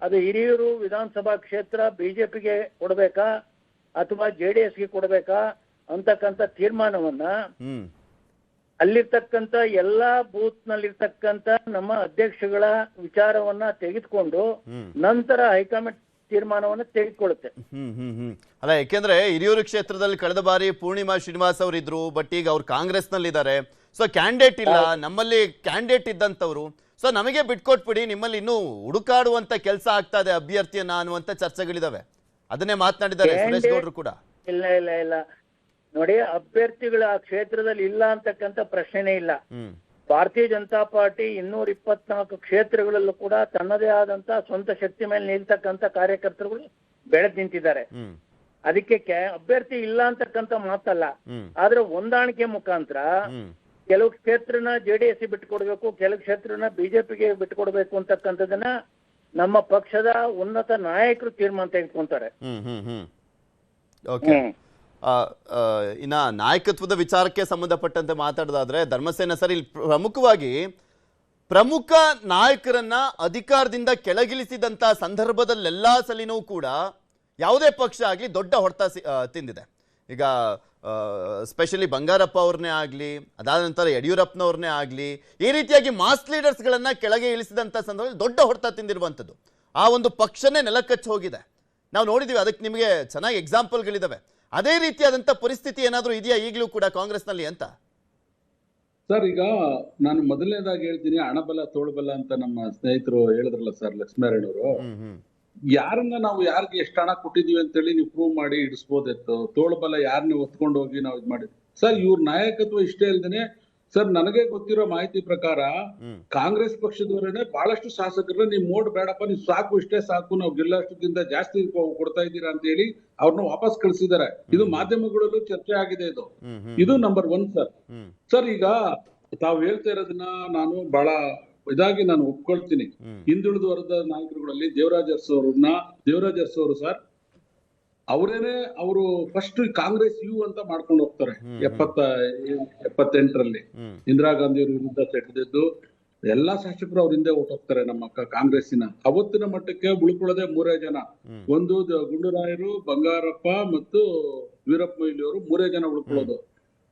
ಅದು ಹಿರಿಯೂರು ವಿಧಾನಸಭಾ ಕ್ಷೇತ್ರ ಬಿಜೆಪಿಗೆ ಕೊಡ್ಬೇಕಾ ಅಥವಾ JDSಗೆ ಕೊಡ್ಬೇಕಾ ಅಂತಕ್ಕಂಥ ತೀರ್ಮಾನವನ್ನ ಅಲ್ಲಿರ್ತಕ್ಕಂಥ ಎಲ್ಲಾ ಬೂತ್ ನಲ್ಲಿರ್ತಕ್ಕಂಥ ನಮ್ಮ ಅಧ್ಯಕ್ಷಗಳ ವಿಚಾರವನ್ನ ತೆಗೆದುಕೊಂಡು ನಂತರ ಹೈಕಮಾಂಡ್ ತೀರ್ಮಾನವನ್ನು ತೆಗೆದುಕೊಳ್ಳುತ್ತೆ. ಅಲ್ಲ, ಯಾಕೆಂದ್ರೆ ಹಿರಿಯೂರು ಕ್ಷೇತ್ರದಲ್ಲಿ ಕಳೆದ ಬಾರಿ ಪೂರ್ಣಿಮಾ ಶ್ರೀನಿವಾಸ್ ಅವರು ಇದ್ರು, ಬಟ್ ಈಗ ಅವ್ರು ಕಾಂಗ್ರೆಸ್ ನಲ್ಲಿ ಇದ್ದಾರೆ. ಸೊ ಕ್ಯಾಂಡಿಡೇಟ್ ಇಲ್ಲ, ನಮ್ಮಲ್ಲಿ ಕ್ಯಾಂಡಿಡೇಟ್ ಇದ್ದಂತವ್ರು. ಸೊ ನಮಗೆ ಬಿಟ್ಕೊಟ್ಬಿಡಿ, ನಿಮ್ಮಲ್ಲಿ ಇನ್ನೂ ಹುಡುಕಾಡುವಂತ ಕೆಲಸ ಆಗ್ತಾ ಇದೆ ಅಭ್ಯರ್ಥಿಯನ್ನ ಅನ್ನುವಂತ ಚರ್ಚೆಗಳಿದಾವೆ. ಅದನ್ನೇ ಮಾತನಾಡಿದ್ದಾರೆ ಸುರೇಶ್ ಗೌಡ್ರು ಕೂಡ. ಇಲ್ಲ ಇಲ್ಲ ಇಲ್ಲ ನೋಡಿ, ಅಭ್ಯರ್ಥಿಗಳು ಆ ಕ್ಷೇತ್ರದಲ್ಲಿ ಇಲ್ಲ ಅಂತಕ್ಕಂಥ ಪ್ರಶ್ನೆನೇ ಇಲ್ಲ. ಭಾರತೀಯ ಜನತಾ ಪಾರ್ಟಿ 224 ಕ್ಷೇತ್ರಗಳಲ್ಲೂ ಕೂಡ ತನ್ನದೇ ಆದಂತ ಸ್ವಂತ ಶಕ್ತಿ ಮೇಲೆ ನಿಲ್ತಕ್ಕಂಥ ಕಾರ್ಯಕರ್ತರುಗಳು ಬೆಳೆದ್ ನಿಂತಿದ್ದಾರೆ. ಅದಕ್ಕೆ ಅಭ್ಯರ್ಥಿ ಇಲ್ಲ ಅಂತಕ್ಕಂಥ ಮಾತಲ್ಲ. ಆದ್ರೆ ಹೊಂದಾಣಿಕೆ ಮುಖಾಂತರ ಕೆಲವು ಕ್ಷೇತ್ರನ JDS ಬಿಟ್ಟುಕೊಡ್ಬೇಕು, ಕೆಲವು ಕ್ಷೇತ್ರನ ಬಿಜೆಪಿಗೆ ಬಿಟ್ಟುಕೊಡ್ಬೇಕು ಅಂತಕ್ಕಂಥದನ್ನ ನಮ್ಮ ಪಕ್ಷದ ಉನ್ನತ ನಾಯಕರು ತೀರ್ಮಾನ ತೆಗೆದುಕೊಂತಾರೆ. ಓಕೆ, ಇನ್ನ ನಾಯಕತ್ವದ ವಿಚಾರಕ್ಕೆ ಸಂಬಂಧಪಟ್ಟಂತೆ ಮಾತಾಡೋದಾದ್ರೆ ಧರ್ಮಸೇನ ಸರ್, ಇಲ್ಲಿ ಪ್ರಮುಖವಾಗಿ ಪ್ರಮುಖ ನಾಯಕರನ್ನ ಅಧಿಕಾರದಿಂದ ಕೆಳಗಿಳಿಸಿದಂತ ಸಂದರ್ಭದಲ್ಲೆಲ್ಲಾ ಸಲಿನೂ ಕೂಡ ಯಾವುದೇ ಪಕ್ಷ ಆಗಲಿ ದೊಡ್ಡ ಹೊಡೆತ ತಿಂದಿದೆ. ಈಗ ಸ್ಪೆಷಲಿ ಬಂಗಾರಪ್ಪ ಅವ್ರನ್ನೇ ಆಗಲಿ, ಅದಾದ ನಂತರ ಯಡಿಯೂರಪ್ಪನವ್ರನ್ನೇ ಆಗಲಿ, ಈ ರೀತಿಯಾಗಿ ಮಾಸ್ ಲೀಡರ್ಸ್ಗಳನ್ನ ಕೆಳಗೆ ಇಳಿಸಿದಂಥ ಸಂದರ್ಭದಲ್ಲಿ ದೊಡ್ಡ ಹೊಡೆತ ತಿಂದಿರುವಂಥದ್ದು. ಆ ಒಂದು ಪಕ್ಷನೇ ನೆಲಕಚ್ಚಿ ಹೋಗಿದೆ, ನಾವು ನೋಡಿದೀವಿ. ಅದಕ್ಕೆ ನಿಮಗೆ ಚೆನ್ನಾಗಿ ಎಕ್ಸಾಂಪಲ್ಗಳಿದಾವೆ. ಅದೇ ರೀತಿಯಾದಂಥ ಪರಿಸ್ಥಿತಿ ಏನಾದರೂ ಇದೆಯಾ ಈಗಲೂ ಕೂಡ ಕಾಂಗ್ರೆಸ್ನಲ್ಲಿ ಅಂತ? ಸರ್, ಈಗ ನಾನು ಮೊದಲನೇದಾಗಿ ಹೇಳ್ತೀನಿ, ಹಣಬಲ ತೋಳ್ಬಲ ಅಂತ ನಮ್ಮ ಸ್ನೇಹಿತರು ಹೇಳಿದ್ರಲ್ಲ ಸರ್, ಲಕ್ಷ್ಮೀನಾರಾಯಣ ಅವರು. ಯಾರನ್ನ ನಾವು ಯಾರಿಗೆ ಎಷ್ಟು ಹಣ ಕೊಟ್ಟಿದೀವಿ ಅಂತೇಳಿ ನೀವು ಪ್ರೂವ್ ಮಾಡಿ ಇಡಿಸ್ಬೋದಿತ್ತು. ತೋಳ್ಬಲ ಯಾರನ್ನ ಹೊತ್ಕೊಂಡು ಹೋಗಿ ನಾವು ಇದು ಮಾಡಿ ಸರ್, ಇವ್ರ ನಾಯಕತ್ವ ಇಷ್ಟೇ ಇಲ್ದೇನೆ ಸರ್, ನನಗೆ ಗೊತ್ತಿರೋ ಮಾಹಿತಿ ಪ್ರಕಾರ ಕಾಂಗ್ರೆಸ್ ಪಕ್ಷದವರೇನೆ ಬಹಳಷ್ಟು ಶಾಸಕರನ್ನ ನೀವು ಮೋಡ್ ಬೇಡಪ್ಪ, ನೀವು ಸಾಕು, ಇಷ್ಟೇ ಸಾಕು, ನಾವು ಗೆಲ್ಲಷ್ಟಕ್ಕಿಂತ ಜಾಸ್ತಿ ಕೊಡ್ತಾ ಇದ್ದೀರಾ ಅಂತ ಹೇಳಿ ಅವ್ರನ್ನ ವಾಪಸ್ ಕಳಿಸಿದ್ದಾರೆ. ಇದು ಮಾಧ್ಯಮಗಳಲ್ಲೂ ಚರ್ಚೆ ಆಗಿದೆ. ಇದು ನಂಬರ್ 1 ಸರ್. ಸರ್, ಈಗ ತಾವು ಹೇಳ್ತಾ ಇರೋದನ್ನ ನಾನು ಬಹಳ ಇದಾಗಿ ನಾನು ಒಪ್ಕೊಳ್ತೀನಿ. ಹಿಂದುಳಿದ ವರ್ಗದ ನಾಯಕರುಗಳಲ್ಲಿ ದೇವರಾಜ್ ಅರಸು ಅವರು ಸರ್, ಅವರೇನೆ ಅವರು ಫಸ್ಟ್ ಕಾಂಗ್ರೆಸ್ ಯು ಅಂತ ಮಾಡ್ಕೊಂಡು ಹೋಗ್ತಾರೆ. 78ರಲ್ಲಿ ಇಂದಿರಾ ಗಾಂಧಿ ಅವ್ರ ವಿರುದ್ಧ ಸೆಟೆದಿದ್ದು ಎಲ್ಲಾ ಶಾಸಕರು ಅವ್ರ ಹಿಂದೆ ಹೋಗ್ತಾರೆ. ನಮ್ಮ ಕಾಂಗ್ರೆಸ್ಸಿನ ಅವತ್ತಿನ ಮಟ್ಟಕ್ಕೆ ಉಳ್ಕೊಳ್ಳೋದೆ 3 ಜನ. ಒಂದು ಗುಂಡೂರಾಯರು, ಬಂಗಾರಪ್ಪ ಮತ್ತು ವೀರಪ್ಪ ಮೊಯ್ಲಿ ಅವರು 3 ಜನ ಉಳ್ಕೊಳ್ಳೋದು.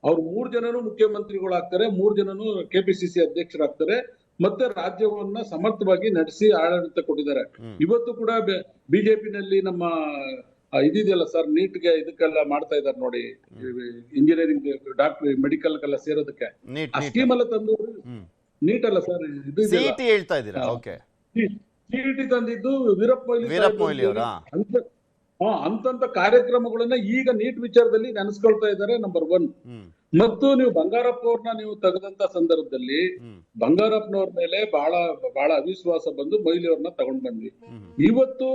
ಅವ್ರು 3 ಜನನು ಮುಖ್ಯಮಂತ್ರಿಗಳಾಗ್ತಾರೆ, 3 ಜನನು KPCC ಅಧ್ಯಕ್ಷರಾಗ್ತಾರೆ. ಮತ್ತೆ ರಾಜ್ಯವನ್ನ ಸಮರ್ಥವಾಗಿ ನಡೆಸಿ ಆಡಳಿತ ಕೊಟ್ಟಿದ್ದಾರೆ. ಇವತ್ತು ಕೂಡ ಬಿಜೆಪಿನಲ್ಲಿ ನಮ್ಮ ಇದಿದೆಯಲ್ಲ ಸರ್, ನೀಟ್ಗೆ ಇದಕ್ಕೆಲ್ಲ ಮಾಡ್ತಾ ಇದಾರೆ ನೋಡಿ, ಇಂಜಿನಿಯರಿಂಗ್, ಡಾಕ್ಟರ್, ಮೆಡಿಕಲ್ಗೆಲ್ಲ ಸೇರೋದಕ್ಕೆ ಆ ಸ್ಕೀಮ್ ಎಲ್ಲ ತಂದು, ನೀಟ್ ಅಲ್ಲ ಸರ್, ಇದು ಹೇಳ್ತಾ ಇದ್ದೀರಾ? ಓಕೆ, CET ತಂದಿದ್ದು ವೀರಪ್ಪ ಮೊಯ್ಲಿ ಅವರ ಅಂತಂತ ಕಾರ್ಯಕ್ರಮಗಳನ್ನ ಈಗ ನೀಟ್ ವಿಚಾರದಲ್ಲಿ ನೆನೆಸ್ಕೊಳ್ತಾ ಇದ್ದಾರೆ. ನಂಬರ್ 1. ಮತ್ತು ನೀವು ಬಂಗಾರಪ್ಪ ಅವ್ರನ್ನ ನೀವು ತೆಗೆದಂತ ಸಂದರ್ಭದಲ್ಲಿ ಬಂಗಾರಪ್ಪನವ್ರ ಮೇಲೆ ಬಹಳ ಅವಿಶ್ವಾಸ ಬಂದು ಮೊಯ್ಲಿ ಅವ್ರನ್ನ ತಗೊಂಡ್ ಬಂದ್ವಿ. ಇವತ್ತು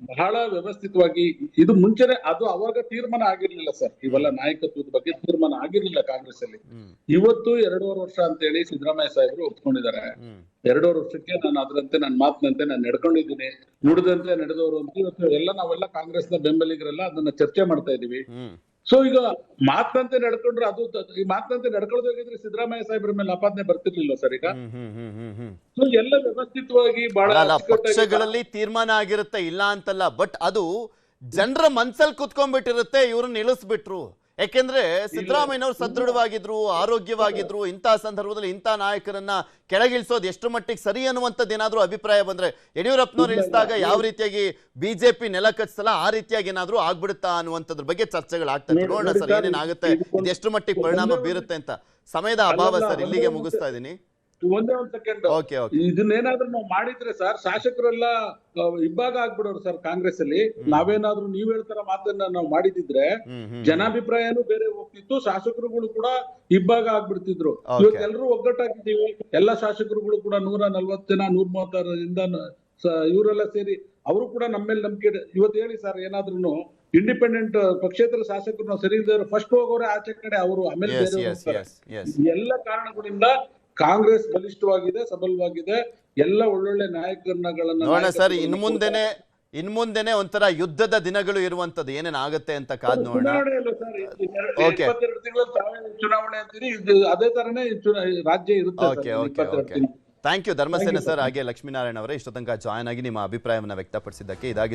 ಬಹಳ ವ್ಯವಸ್ಥಿತವಾಗಿ, ಇದು ಮುಂಚೆನೆ ಅದು ಅವಾಗ ತೀರ್ಮಾನ ಆಗಿರ್ಲಿಲ್ಲ ಸರ್, ಇವೆಲ್ಲ ನಾಯಕತ್ವದ ಬಗ್ಗೆ ತೀರ್ಮಾನ ಆಗಿರ್ಲಿಲ್ಲ ಕಾಂಗ್ರೆಸ್ ಅಲ್ಲಿ. ಇವತ್ತು 2.5 ವರ್ಷ ಅಂತ ಹೇಳಿ ಸಿದ್ದರಾಮಯ್ಯ ಸಾಹೇಬರು ಒಪ್ಕೊಂಡಿದ್ದಾರೆ. 2.5 ವರ್ಷಕ್ಕೆ ನಾನು ಅದರಂತೆ ನನ್ನ ಮಾತಿನಂತೆ ನಾನು ನಡ್ಕೊಂಡಿದ್ದೀನಿ, ನುಡಿದಂತೆ ನಡೆದವರು ಅಂತ ಇವತ್ತು ನಾವೆಲ್ಲ ಕಾಂಗ್ರೆಸ್ನ ಬೆಂಬಲಿಗರೆಲ್ಲ ಅದನ್ನ ಚರ್ಚೆ ಮಾಡ್ತಾ ಇದೀವಿ. ಸೊ ಈಗ ಮಾತಂತೆ ನಡ್ಕೊಂಡ್ರೆ, ಅದು ಈ ಮಾತಂತೆ ನಡ್ಕೊಳ್ಳೋದಾಗಿದ್ರೆ ಸಿದ್ದರಾಮಯ್ಯ ಸಾಹೇಬ್ರ ಮೇಲೆ ಆಪಾದನೆ ಬರ್ತಿರ್ಲಿಲ್ಲ ಸರ್. ಈಗ ಸೊ ಎಲ್ಲ ವ್ಯವಸ್ಥಿತವಾಗಿ ಬಹಳ ಪಕ್ಷಗಳಲ್ಲಿ ತೀರ್ಮಾನ ಆಗಿರುತ್ತೆ, ಇಲ್ಲ ಅಂತಲ್ಲ. ಬಟ್ ಅದು ಜನರ ಮನ್ಸಲ್ಲಿ ಕುತ್ಕೊಂಡ್ಬಿಟ್ಟಿರುತ್ತೆ, ಇವ್ರನ್ನ ಇಳಿಸ್ಬಿಟ್ರು. ಯಾಕೆಂದ್ರೆ ಸಿದ್ದರಾಮಯ್ಯನವರು ಸದೃಢವಾಗಿದ್ರು, ಆರೋಗ್ಯವಾಗಿದ್ರು. ಇಂತಹ ಸಂದರ್ಭದಲ್ಲಿ ಇಂಥ ನಾಯಕರನ್ನ ಕೆಳಗಿಳಿಸೋದು ಎಷ್ಟು ಮಟ್ಟಿಗೆ ಸರಿ ಅನ್ನುವಂಥದ್ದು ಏನಾದ್ರೂ ಅಭಿಪ್ರಾಯ ಬಂದ್ರೆ, ಯಡಿಯೂರಪ್ಪನವ್ರು ಇಳಿಸಿದಾಗ ಯಾವ ರೀತಿಯಾಗಿ ಬಿಜೆಪಿ ನೆಲ ಕಚ್ತಲ್ಲ ಆ ರೀತಿಯಾಗಿ ಏನಾದ್ರೂ ಆಗ್ಬಿಡುತ್ತಾ ಅನ್ನುವಂಥದ್ರ ಬಗ್ಗೆ ಚರ್ಚೆಗಳಾಗ್ತದೆ. ನೋಡೋಣ ಸರ್ ಏನೇನಾಗುತ್ತೆ, ಇದು ಎಷ್ಟು ಮಟ್ಟಿಗೆ ಪರಿಣಾಮ ಬೀರುತ್ತೆ ಅಂತ. ಸಮಯದ ಅಭಾವ ಸರ್, ಇಲ್ಲಿಗೆ ಮುಗಿಸ್ತಾ ಇದೀನಿ. ಒಂದೇ ಒಂದ್ ಸೆಕೆಂಡ್, ಇದನ್ನೇನಾದ್ರೂ ನಾವು ಮಾಡಿದ್ರೆ ಸರ್, ಶಾಸಕರೆಲ್ಲ ಇಬ್ಬಾಗ ಆಗ್ಬಿಡೋರು ಸರ್ ಕಾಂಗ್ರೆಸ್ ಅಲ್ಲಿ. ನಾವೇನಾದ್ರೂ ನೀವ್ ಹೇಳ್ತಾರ ಮಾತನ್ನ ನಾವು ಮಾಡಿದಿದ್ರೆ ಜನಾಭಿಪ್ರಾಯನೂ ಬೇರೆ ಹೋಗ್ತಿತ್ತು, ಶಾಸಕರುಗಳು ಕೂಡ ಇಬ್ಬಾಗ ಆಗ್ಬಿಡ್ತಿದ್ರು. ಇವತ್ತೆಲ್ಲರೂ ಒಗ್ಗಟ್ಟಾಗಿದ್ದೀವಿ, ಎಲ್ಲಾ ಶಾಸಕರುಗಳು ಕೂಡ 140 ಜನ, 136 ಇವರೆಲ್ಲ ಸೇರಿ ಅವರು ಕೂಡ ನಮ್ಮ ಮೇಲೆ ನಂಬಿಕೆ. ಇವತ್ತು ಹೇಳಿ ಸರ್, ಏನಾದ್ರೂ ಇಂಡಿಪೆಂಡೆಂಟ್ ಪಕ್ಷೇತರ ಶಾಸಕರು ನಾವು ಸರಿ ಇಲ್ದೇ ಫಸ್ಟ್ ಹೋಗೋರೆ ಆಚೆ ಕಡೆ, ಅವರು ಆಮೇಲೆ ಎಲ್ಲ ಕಾರಣಗಳಿಂದ ಕಾಂಗ್ರೆಸ್ ಬಲಿಷ್ಠವಾಗಿದೆ, ಸಬಲವಾಗಿದೆ. ಎಲ್ಲ ಒಳ್ಳೊಳ್ಳೆ ನಾಯಕರನ್ನ ಸರ್, ಇನ್ ಮುಂದೆನೆ ಒಂಥರ ಯುದ್ಧದ ದಿನಗಳು ಇರುವಂತದ್ದು, ಏನೇನಾಗುತ್ತೆ ಅಂತ ಕಾದ್ ನೋಡೋಣ. 22 ತಿಂಗಳು ಚುನಾವಣೆ ಅಂತೀರಿ, ಅದೇ ತರನೇ ರಾಜ್ಯ ಇರುತ್ತೆ. ಥ್ಯಾಂಕ್ ಯು ಧರ್ಮಸೇನ ಸರ್, ಹಾಗೆ ಲಕ್ಷ್ಮೀನಾರಾಯಣ ಅವರೇ ಇಷ್ಟು ತನಕ ಜಾಯ್ನ್ ಆಗಿ ನಿಮ್ಮ ಅಭಿಪ್ರಾಯವನ್ನು ವ್ಯಕ್ತಪಡಿಸಿದ್ದಕ್ಕೆ. ಇದಾಗಿ